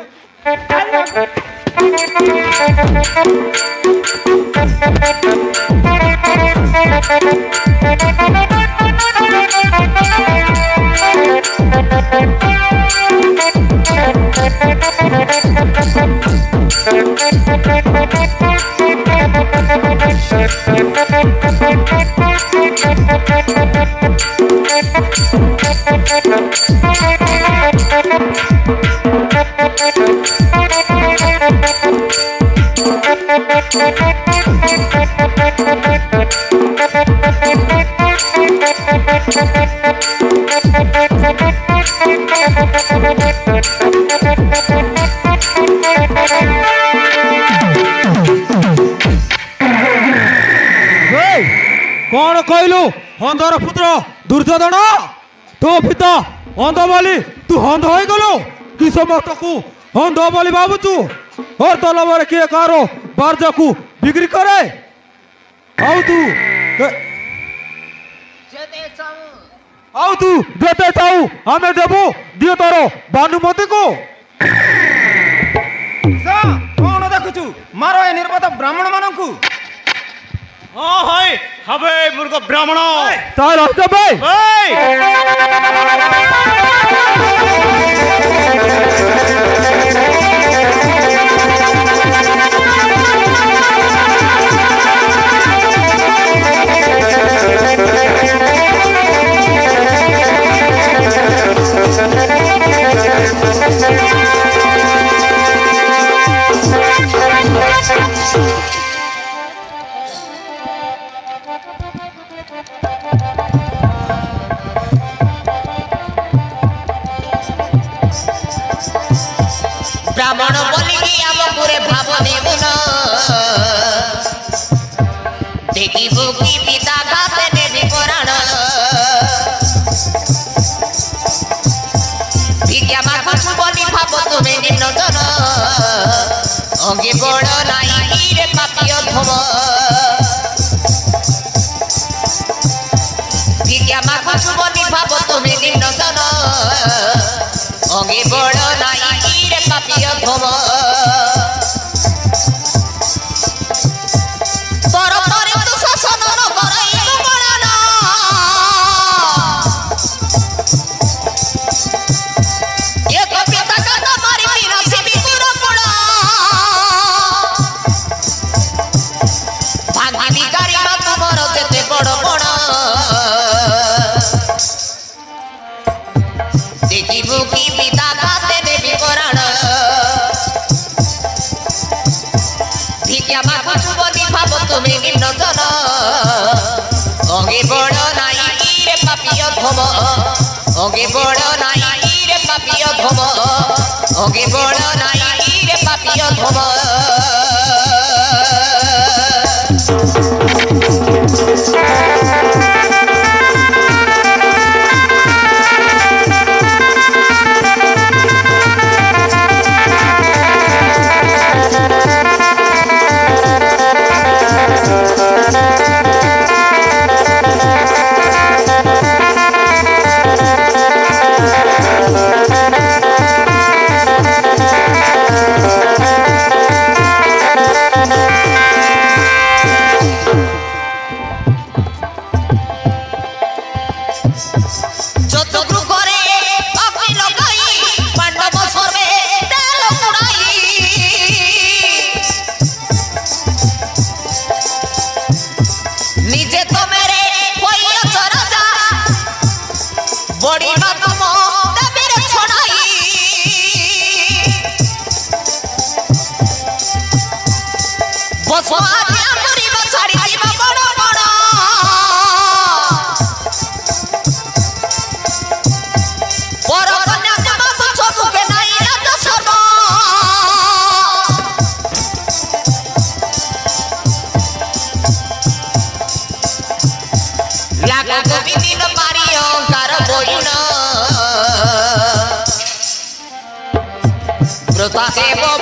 [SPEAKER 5] कौन कहलु अंधर पुत्र दुर्योधन तो पिता अंध बोली तू अंध हो गलु कि समस्त को अंध बोली भावुचु और तलबर किए कारो बार्ज को बिक्री करे आउ तू जेते चाहू हमें देबू दियो तोर भानुमती को
[SPEAKER 8] कौन देखुचु मारो ए निर्बत ब्राह्मण मानकु
[SPEAKER 2] हाँ हाय हबे मूर्ख ब्राह्मण
[SPEAKER 5] तार हजे भाई
[SPEAKER 4] बड़ नाई रे पापी अधम भिक्षा मागुछु बोली भाव तुम्हें दिन जन अंगे बड़ नाई रे पापी अधम तर तरे तू शासन न कराई बड़ना एक पिता कथा मारी बिना से भी पूरा पड़ा भागी भिखारी मा तुमर जेते बड़ बड़ देखिबु की पिता खाते देवी पराण भिक्षा मागुछु बोली भाव तुम्हें निम्न जन अंगे बड़ नाई रे पापी अधम अंगे बड़ नाई रे पापी अधम अंगे बड़ नाई रे पापी अधम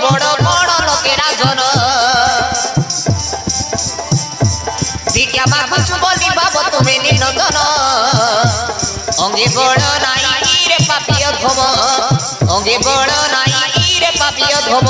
[SPEAKER 4] बड़ बड़ लोकेरा जन भिक्षा मागुछु बोली भाव तुम्हें निम्न जन अंगे बड़ नाई रे पापी अधम अंगे बड़ नाई रे पापी अधम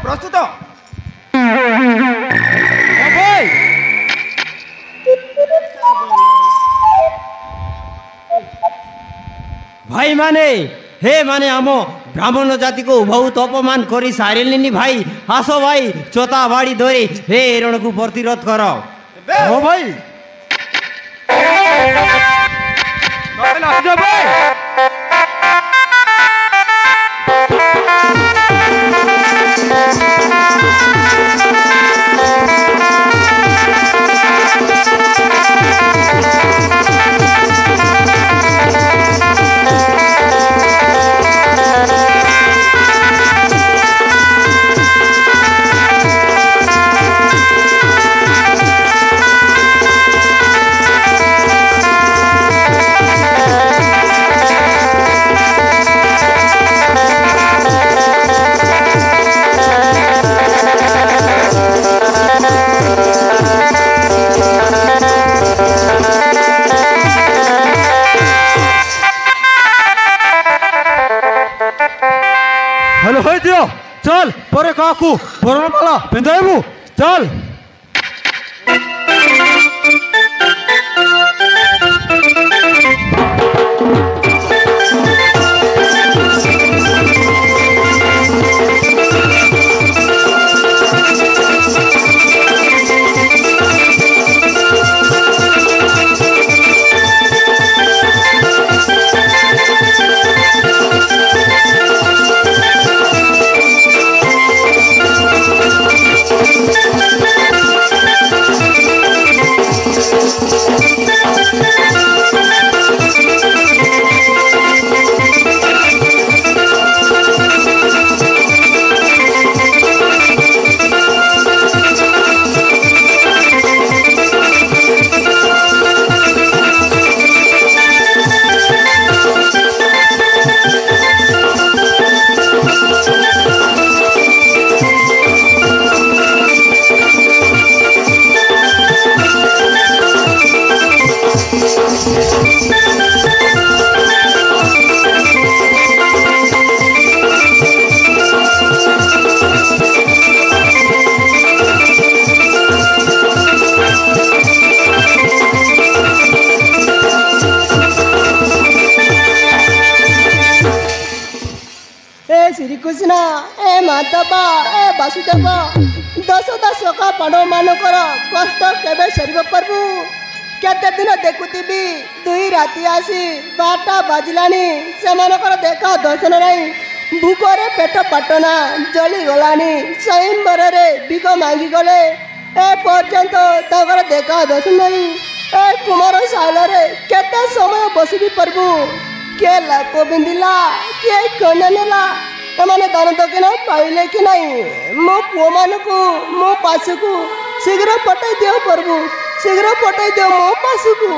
[SPEAKER 8] प्रस्तुत
[SPEAKER 3] भाई माने हे माने आम ब्राह्मण जाति को बहुत अपमान करी सारे भाई आस भाई चोता बाड़ी धरी हे हिरण को प्रतिरोध कर भाई हेलो हो दियो चल परे काकू बरण माला पिंधाइबू चल
[SPEAKER 12] ଶ୍ରୀକୃଷ୍ଣ ଏ ମାଧବ ଏ ବାସୁଦେବ ଦଶଟା ସଖା ପାଣ୍ଡବ ମାନଙ୍କର କଷ୍ଟ କେବେ ସରିବ ପ୍ରଭୁ? କେତେ ଦିନ ଦେଖୁଥିବି 2 ରାତି ଆସି 12ଟା ବାଜିଲାଣି ସେମାନଙ୍କର ଦେଖା ଦର୍ଶନ ନାହିଁ। ଭୁକରେ ପେଟ ପାଟନା ଜଳିଗଲାଣି। ସ୍ୱୟଂବରରେ ଭିକ ମାଗିଗଲେ ଏ ପର୍ଯ୍ୟନ୍ତ ତାଙ୍କର ଦେଖା ଦର୍ଶନ ନାହିଁ। ଏ କୁମାର ସାଇଲରେ କେତେ ସମୟ ବସିବି ପ୍ରଭୁ? କିଏ ଲାକ ବିନ୍ଧିଲା କିଏ କନ୍ୟା ନେଲା ଏମାନେ ଦାନ ଦକ୍ଷିଣ ପାଇଲେ କି ନାହିଁ? ମୋ ପୁଅମାନଙ୍କୁ ମୋ ପାଶକୁ ଶୀଘ୍ର ପଠାଇ ଦିଅ ପ୍ରଭୁ, ଶୀଘ୍ର ପଠାଇ ଦିଅ ମୋ ପାଶକୁ।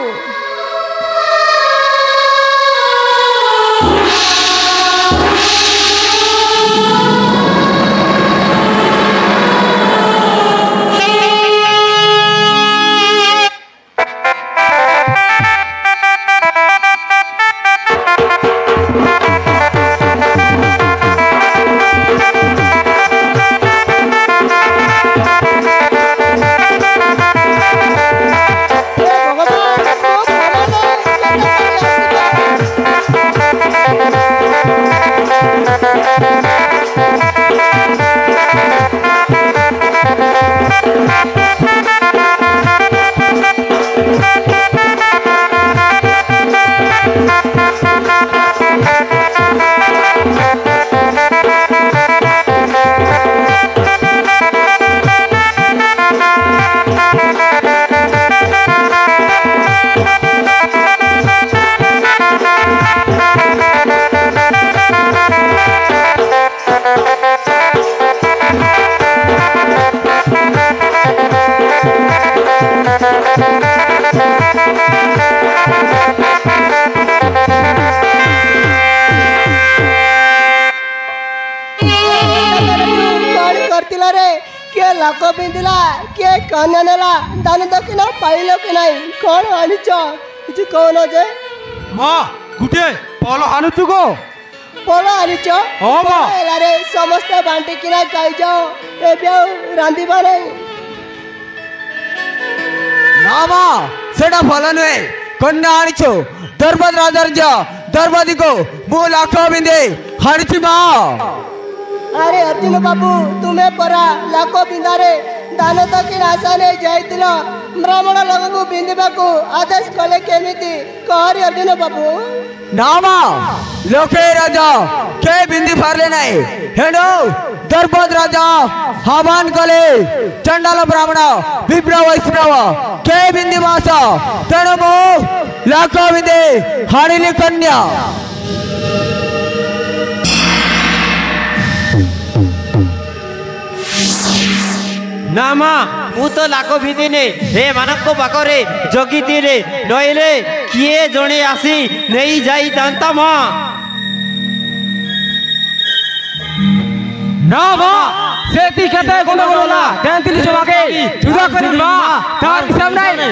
[SPEAKER 12] ଲାକ ପିନ୍ଧିଲା କିଏ କନ୍ୟା ନେଲା ଦାନ ଦକ୍ଷିଣ ପାଇଲ କି ନାହିଁ? କ'ଣ ଆଣିଛ କିଛି କହୁନ ଯେ?
[SPEAKER 3] ମା ଗୁଟେ ପଲ ଆଣୁଛୁ ଗୋ?
[SPEAKER 12] ପଲ ଆଣିଛ? ହେଲାରେ ସମସ୍ତେ ବାଣ୍ଟିକିନା ଖାଇଯାଅ, ଏବେ ଆଉ ରାନ୍ଧିବା ନାହିଁ।
[SPEAKER 10] ନା ମା ସେଟା ଭଲ ନୁହେଁ, କନ୍ୟା ଆଣିଛୁ। ଦରବାଦ ରାଜା ଦରବାଦୀକୁ ମୁଁ ଲାଖ ବିନ୍ଧେ ଆଣିଛି ମା।
[SPEAKER 12] ଆରେ ଅର୍ଜୁନ ବାବୁ ତୁମେ ପରା ଲାଖ ବିନ୍ଧାରେ ଦାନ ଦକ୍ଷିଣ ଆଶା ନେଇ ଯାଇଥିଲ, ବ୍ରାହ୍ମଣ ଲୋକକୁ ବିନ୍ଧିବାକୁ ଆଦେଶ କଲେ କେମିତି? କହରି ଅର୍ଜୁନ ବାବୁ।
[SPEAKER 10] ନା ମା ଲୋକେ ରାଜା କେ ବିନ୍ଧି ପାରିଲେ ନାହିଁ। ହେଣୁ ଦରବାଦ ରାଜା ଆହ୍ୱାନ କଲେ ଚଣ୍ଡାଳ ବ୍ରାହ୍ମଣ ବିପ୍ର ବୈଷ୍ଣବ କେ ବିନ୍ଧିବ ଆସ। ତେଣୁ ମୁଁ ଲାଖ ବିନ୍ଧେ ହାଣିଲି କନ୍ୟା।
[SPEAKER 13] ନା ମା ମୁଁ ତ ଲାଖ ଭିନ୍ଧିନି, ହେ ମାନଙ୍କ ପାଖରେ ଜଗିଥିଲେ ନଇଲେ କିଏ ଜଣେ ଆସି ନେଇ ଯାଇଥାନ୍ତା ମା।
[SPEAKER 3] ନା ମା ସେଠି କେତେ ଗଣ୍ଡଗୋଳ ହେଲା, ଜାଣିଥିଲି ସବାକେ ସୁଧା କରି ମା ତାର ହିସାବ ନାହିଁ।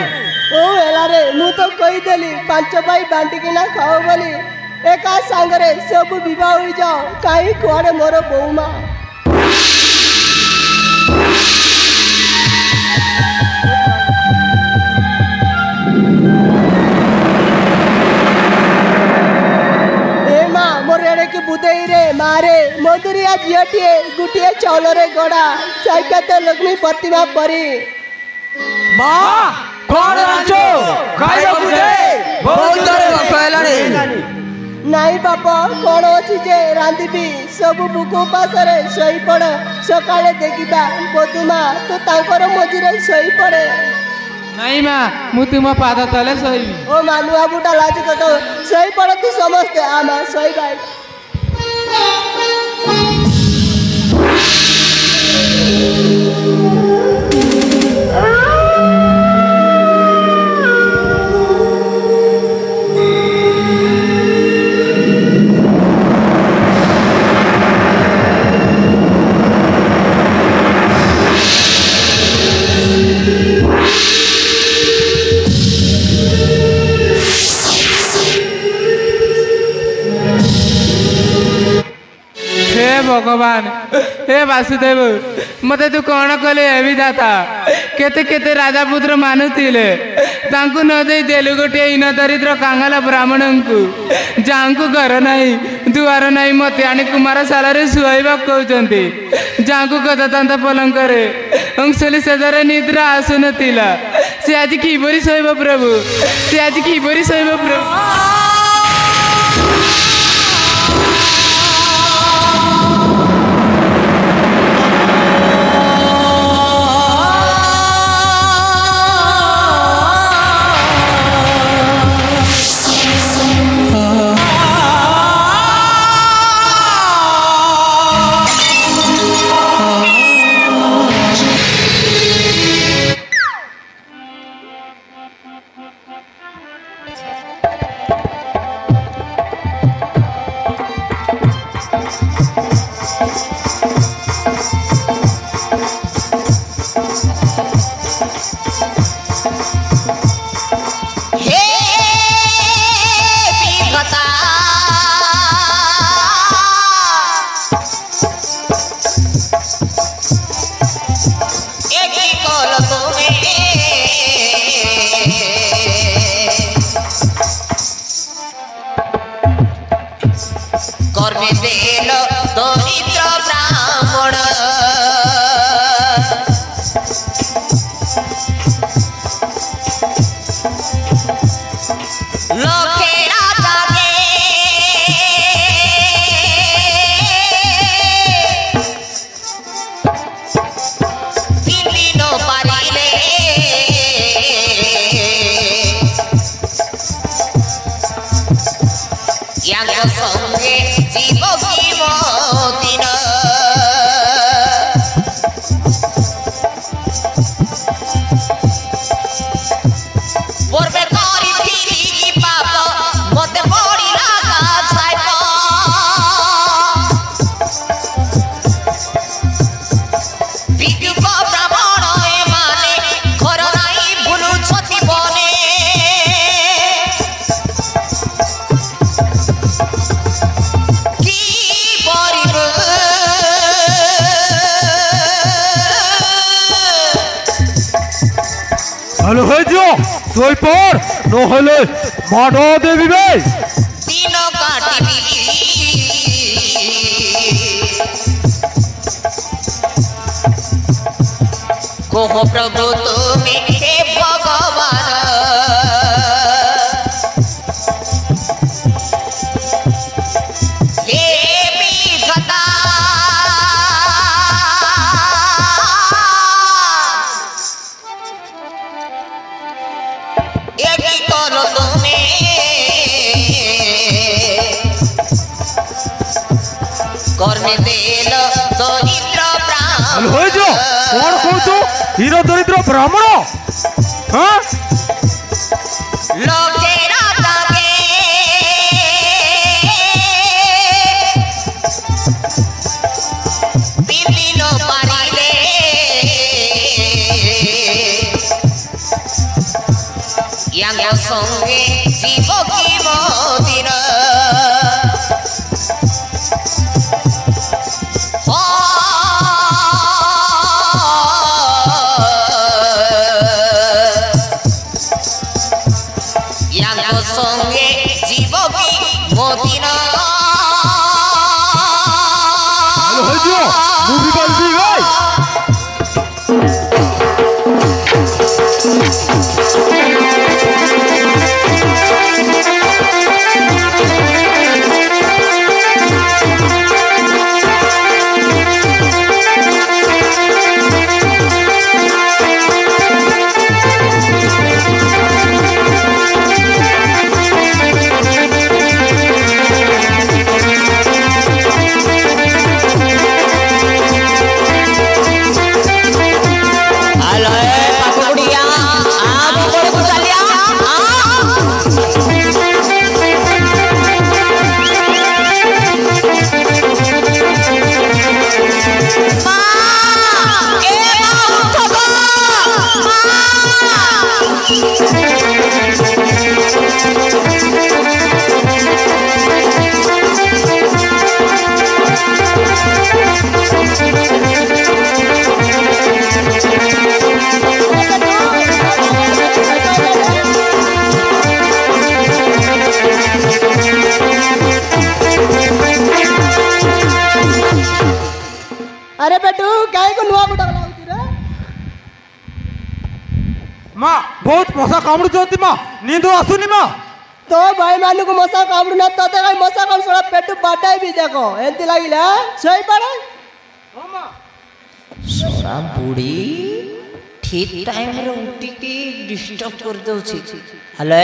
[SPEAKER 12] ଓ ହେଲାରେ ମୁଁ ତ କହିଦେଲି 5 ଭାଇ ବାଣ୍ଟିକିନା ଖାଅ ବୋଲି, ଏକା ସାଙ୍ଗରେ ସବୁ ବିବାହ ହୋଇଯାଅ, କାହିଁ କୁଆଡ଼େ ମୋର ବୋଉ ମା। କି ବୁଦେଇରେ ମାରେ ମଧୁରିଆ ଝିଅଟିଏ ଗୋଟିଏ ଚାଉଳରେ ଗଡ଼ା ସାକ୍ଷାତ ଲକ୍ଷ୍ମୀ ପ୍ରତିମା ପରି।
[SPEAKER 10] ମା କଣ ରାଞ୍ଚୁ ଖାଇବାକୁ ଦେ, ବହୁତ ଭୋକ ହେଲାଣି।
[SPEAKER 12] ନାଇଁ ବାପ କଣ ଅଛି ଯେ ରାନ୍ଧିବି, ସବୁ ଭୋକ ଉପାସରେ ଶୋଇପଡ଼, ସକାଳେ ଦେଖିବା। ବଧୁମା ତୁ ତାଙ୍କର ମଝିରେ ଶୋଇପଡ଼େ।
[SPEAKER 3] ନାଇଁ ମା ମୁଁ ତୁମ ପାଦ ତଳେ ଶୋଇବି।
[SPEAKER 12] ଓ ମା ନୂଆ ବୁଟା ଲାଜ କତ ଶୋଇପଡ଼ନ୍ତି ସମସ୍ତେ। ଆମା ଶୋଇବା।
[SPEAKER 3] भगवान हे वासुदेव मते तू कौन कले विधाता केते केते राजा पुत्र मानुतिले
[SPEAKER 14] तांकु न देई देलु गोटे इन दरिद्र कांगाला ब्राह्मण को जांकु घर नहीं दुआर नहीं मते आनी कुमार सालरे सुहाइबा कहउचंती जांकु कथा तांता पलंक रे अंशली सेदारे निद्रा आसुनतिला से आज किपरि सोइबो प्रभु से आज किपरि सोइबो प्रभु
[SPEAKER 6] ভালো হয়েছো তুই পর নহলে মাডো দেবি বে
[SPEAKER 4] দিন কাটিবি কোহ প্রভু তুমি হে ভগবান হে বিধাতা कर्मे देल दरिद्र ब्राह्मण
[SPEAKER 6] হয়েছো কোন কইছো হীর দরিদ্র ব্রাহ্মণ হ্যাঁ
[SPEAKER 4] লোকে রাতাকে বিভিন্ন পারিলে ইয়াঙ্গ সঙ্গে জীব কি মদিন সঙ্গে জীবকি মদিন
[SPEAKER 6] মুভি বলবি ভাই ବହୁତ ମଶା କାମୁଡୁଛନ୍ତି ମା ନିଦ ଆସୁନି ମା
[SPEAKER 12] तो भाई मान को मशा कामड़ना तोते कहीं मशा काम सोड़ा पेट बाटाई भी देखो एंती लागिला सही पड़े
[SPEAKER 4] सोरा बुढ़ी ठीक टाइम रे उठी की डिस्टर्ब कर दउछि हेलो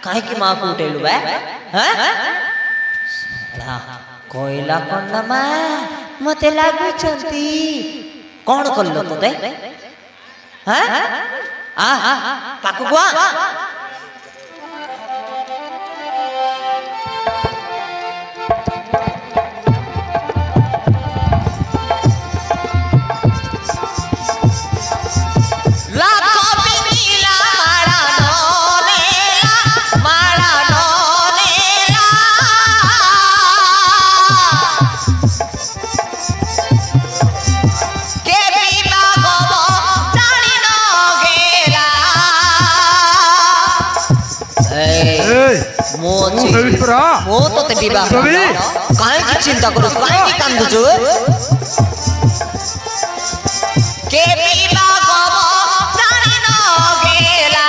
[SPEAKER 4] काहे की मां को उठेलु बे हैं सोरा कोइला कोन मा मते लागु छंती कोन करलो तोते हैं आ पाकु गुआ मो तो ते विवाह काहे की चिंता करू काहे की कांदुछु के विवाह गबो जानि न गेला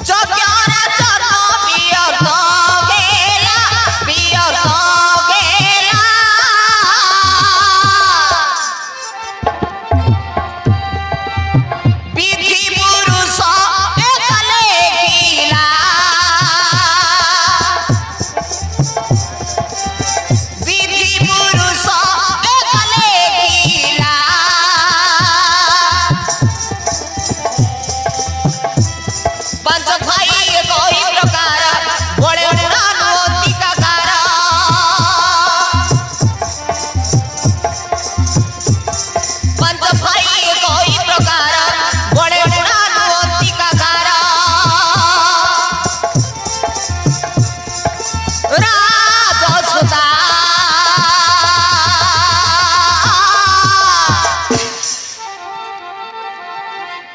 [SPEAKER 4] जग्यारा जग पियर तो गेला विधि पुरुष एकले कीला विधि पुरुष एकले कीला पंच भाई कोई प्रकार बड़े नानुति काकार पंच भाई कोई प्रकार बड़े नानुति काकार राजसुता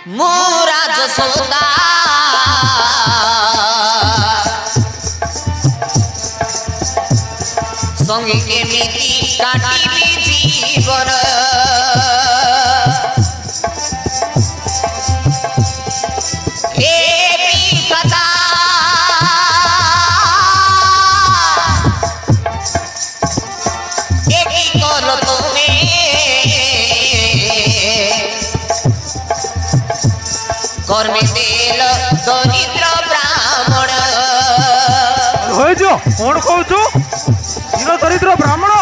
[SPEAKER 4] मो राजसुता संगे केमिति काटिबी जीवन हे विधाता एकी करो तुमे कर्मे देल दरिद्र ब्राह्मण
[SPEAKER 6] হয়েছ কোন কହୁଛୁ দিন দরিদ্র ব্রাহ্মণ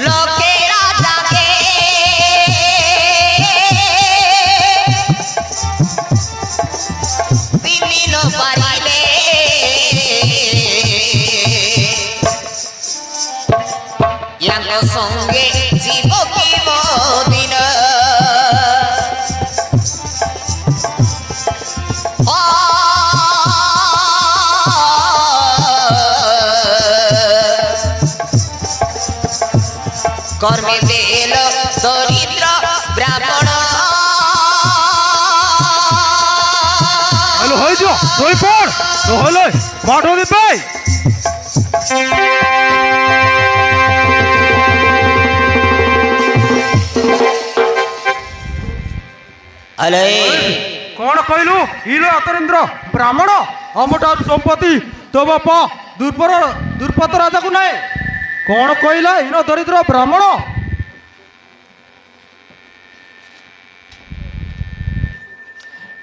[SPEAKER 4] लोके राजा के विपिन पारिले यांग संगे जीव की मोदिन कर्मे देल दरिद्र ब्राह्मण
[SPEAKER 6] হ্যালো হয়েছ তুই পড় নহলে মাঠো দিবে
[SPEAKER 4] अले
[SPEAKER 6] কোন কইলু হিলো অতরেন্দ্র ব্রাহ্মণ আমটার সম্পত্তি তো বাপা দুর্পত রাজাকু নাই কোন কইলা হিলো দরিদ্র ব্রাহ্মণ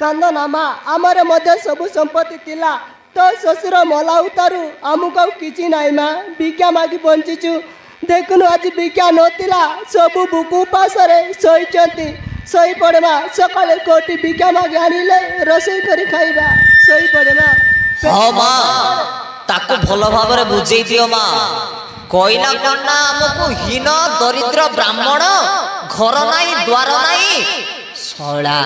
[SPEAKER 12] कांदन आमा आमर मध्य सबु संपत्ति तिला तो ससुर मला उतारू आमुक किछि नाई मा भिक्षा मागी बंचिचु देखुनु आज भिक्षा नथिला सबु बुकु पासरे सोइचंती सोई पड़ेमा सकाले कोटी भिक्षा मागी आनिले रोषेई करी खाइबा सोई पड़ेमा
[SPEAKER 4] हाँ माँ ताको भलो भाबरे बुझेई दियो माँ कोइला कोना हमको हीन दरिद्र ब्राह्मण घर नाई द्वार नाई सोला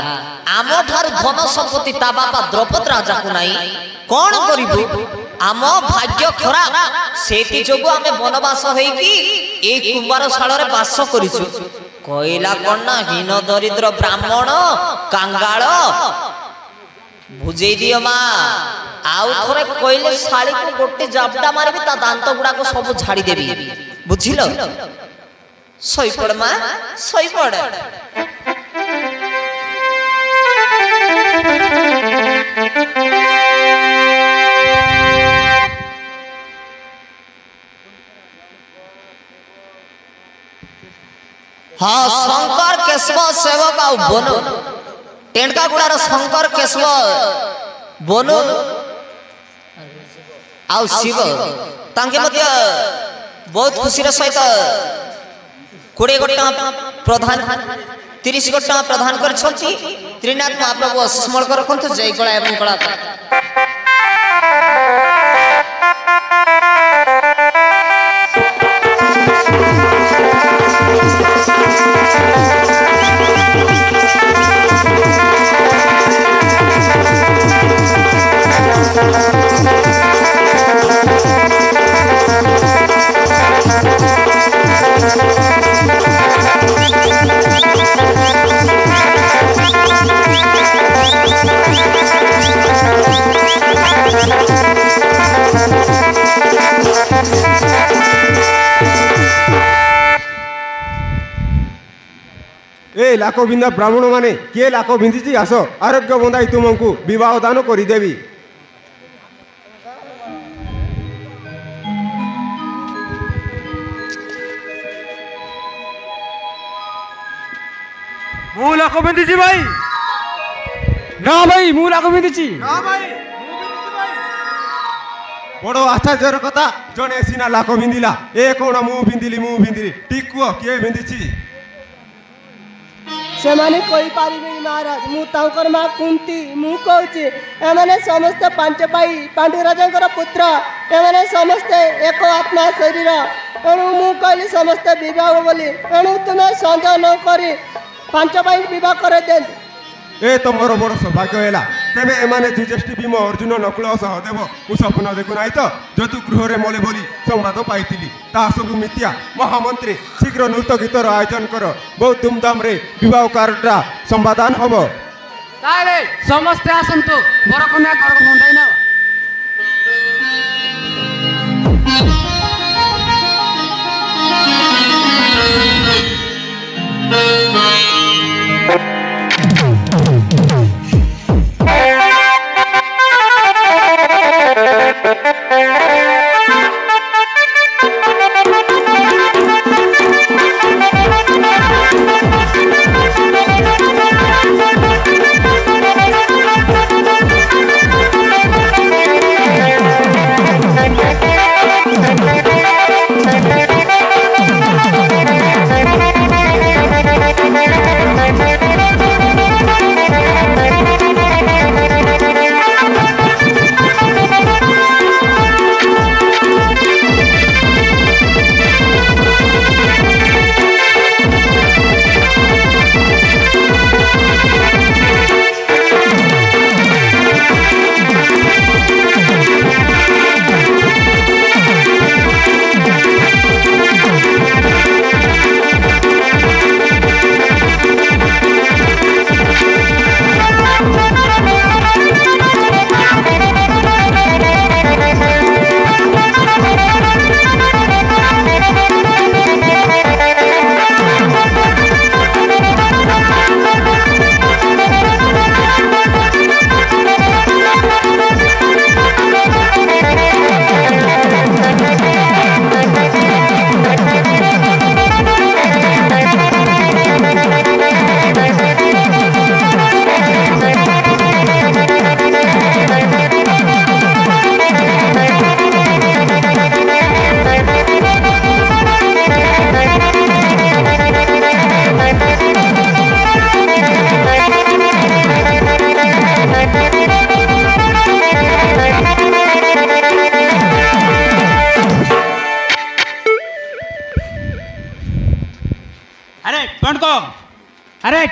[SPEAKER 4] आम ठार धन संपत्ति ता बापा द्रौपद राजा को नाई कौन करिबु आम भाग्य खराब सेति जोगु आमे वनवास होईकी ए कुंभारशाला रे वास करिछु कोइला कोना हीन दरिद्र ब्राह्मण कांगाळ बुझेई दियो माँ आउ थोड़े कोइले शाड़ी को गोटे जाबडा मारबी ता दांत गुडा को सब झाड़ी देबी ବୁଝିଲ ଶୋଇପଡ଼ ମା ଶୋଇପଡ଼। हाँ शंकर केशव सेवक आउ बनु टेंटका गुड़ार शंकर केशव बनु आउ शिव तांके मध्य बहुत खुशी सहित 20 गोटी प्रधान 30 गोटी प्रदान कर त्रिनाथ महाप्रभु आशीष रखु जय कला एवं कला।
[SPEAKER 5] ए लाख बिंदा ब्राह्मण माने किए लाख बिंदी आस आरोग्य बंधाई तुमको विवाह दान करदेवी।
[SPEAKER 6] मु लाख बिंदी भाई
[SPEAKER 3] ना भाई मु लाख बिंदी
[SPEAKER 5] बड़ आश्चर्यर कथा जड़े सीना लाख बिंदिला ए कौन मु बिंदिली ठीक कह किए बिंदी
[SPEAKER 12] से माने कोई पारिबे महाराज मु तांकर मां कुंती मु कहूची एमाने समस्त पांच भाई पांडु राजांकर पुत्र एमाने समस्त एक आत्मा शरीर एणु मु कहली समस्त विवाह बोली एणु तुम्हें संदेह न करी पांच भाई विवाह कर दे।
[SPEAKER 5] ए तो मोर बड़ सौभाग्य है तेरे एमाने जुजेष्टि भीम अर्जुन नकुल सहदेव मु स्वप्न देखु ना तो जतु गृह मले बोली संवाद पाई ता सब मिथ्या महामंत्री शीघ्र नृत्य गीतर आयोजन कर बहुत धूमधाम रे विवाह कार्य समाधान हम
[SPEAKER 14] समस्ते आसतु बरकन्या कर बंधाई ना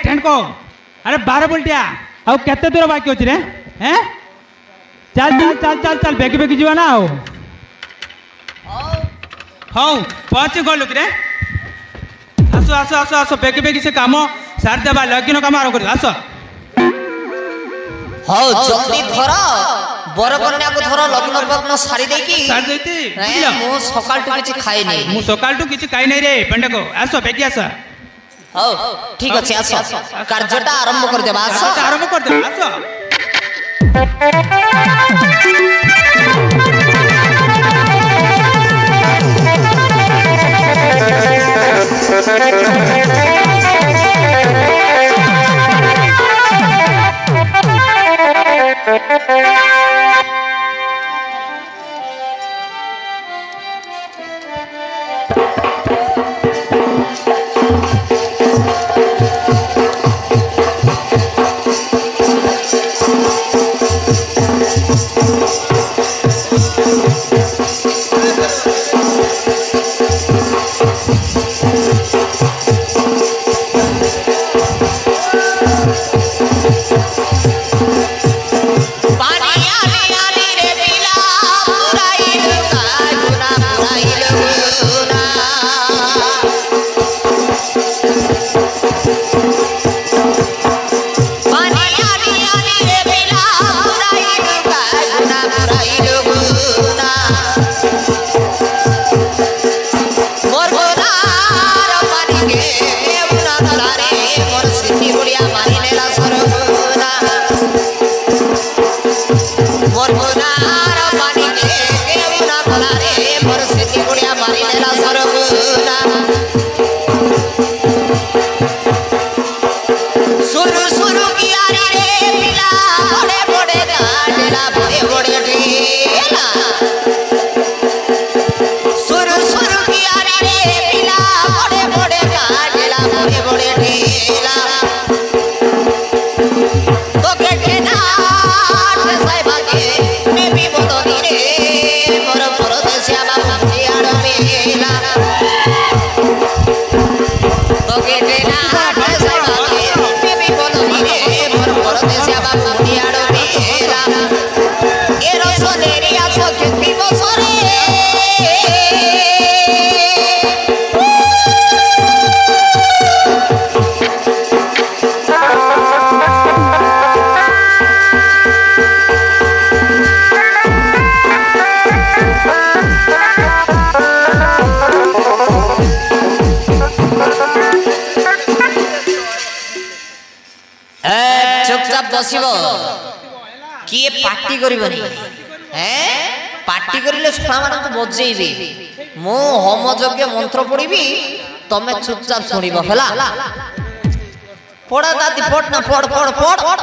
[SPEAKER 2] टेंट को अरे 12 बुलटिया ଆଉ କେତେ ଦୂର ବାକି ଅଛି ରେ हैं चल चल चल चल चल बेगी बेगी जीवा ना आओ हाउ पहुंच गलु रे आसो आसो आसो आसो बेगी बेगी से काम सार देबा लगिन काम आरो कर आसो
[SPEAKER 4] हाउ जल्दी धर बर कन्या को थोर लग्न पग्न सारी दे की
[SPEAKER 2] सारी देती बुझियो
[SPEAKER 4] मो सकाळ टु किछि खाइ नै
[SPEAKER 2] मु सकाळ टु किछि खाइ नै रे पंडको आसो बेगी आसो
[SPEAKER 4] हो ठीक अछि आसो कार्यटा आरंभ कर देबा आसो
[SPEAKER 2] आरंभ कर दे आसो
[SPEAKER 4] किए पार्टी करबनी हैं पार्टी करिले छुआ मानक बजेइबे मो होम यज्ञ मंत्र पढ़िबी तमे चुपचाप सुनिबो हला पढ़ा दादी पढ़ ना पढ़ पढ़ पढ़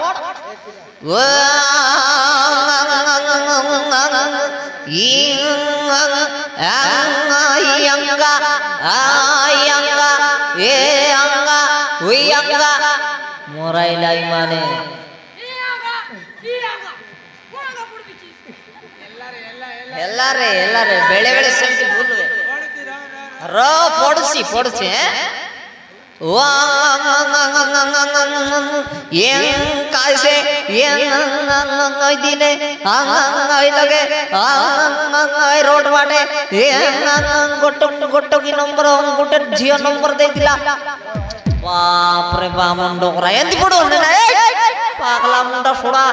[SPEAKER 4] मोराइलाई माने हेला रे बेले बेले सेमती भूल हुए र पड़सी पड़सी हैं ये कैसे ये दिने लगे रोड बाटे ये गोटो की नंबर गोटे झियो नंबर दे दिला बाप रे बाप मुंडो करा एंती पड़ो ना पागला मुंडा फोड़ा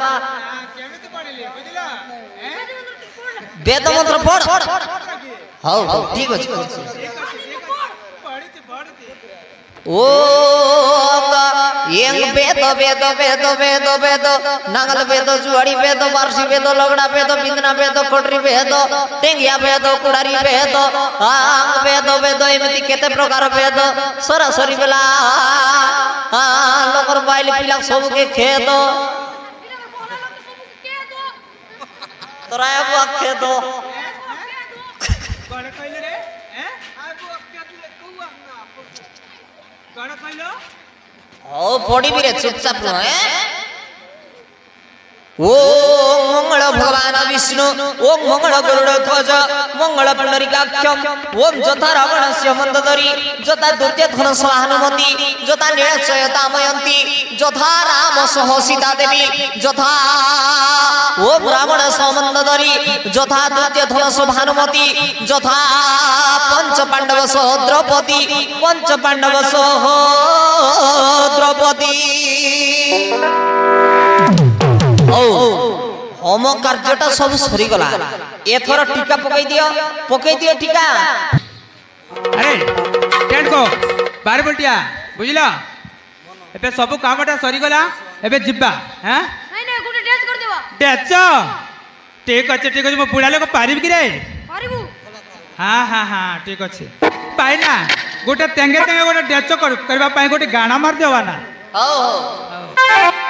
[SPEAKER 4] वेद मंत्र पढ़ हाउ ठीक अछि ओ येंग वेद वेद वेद वेद वेद नांगल वेद जुआड़ी वेद वारसी वेद लगड़ा वेद बिंदना वेद कोटरी वेद टेंगिया वेद कुड़ारी वेद आंग वेद वेद एमती केते प्रकार वेद सरासरी बेला लोकर बाइल पिला सब के खेद तोरा अब आखे दो
[SPEAKER 2] कोण कइले रे हैं आबो अक्के तुले कौआ ना कोण कइलो
[SPEAKER 4] ओ पड़ी भी रे चुपचाप न है ओम मंगल भगवान विष्णु ओम मंगल गरुड़ ध्वज मंगल पुंडरीकाक्षम ओम जथा रावणस्य मंदधरी जथा दुर्योधन हनुमति जथा नीलचयता मयंती जथा राम सह सीता देवी जथा ओम रावण समंदधरी जथा दुर्योधन भानुमति जथा पंच पांडव सह द्रौपदी पंच पांडव सह द्रौपदी ओ अम कार्यटा सब सरी गला एथर टीका पकई दियो टीका
[SPEAKER 2] अरे टेंट को बार बोलटिया बुझिला एबे सब कामटा सरी गला एबे जिब्बा हैं
[SPEAKER 15] नहीं नहीं गुटे डेच कर देबा
[SPEAKER 2] डेच ठीक अछि मो बुढ़ा लोक पारिब कि रे
[SPEAKER 15] पारिबु
[SPEAKER 2] हां हां हां ठीक अछि पाइना गोटे तेंगे गोटे डेच करबा पाई गोटे गाना मार देवा ना
[SPEAKER 4] हो
[SPEAKER 15] हो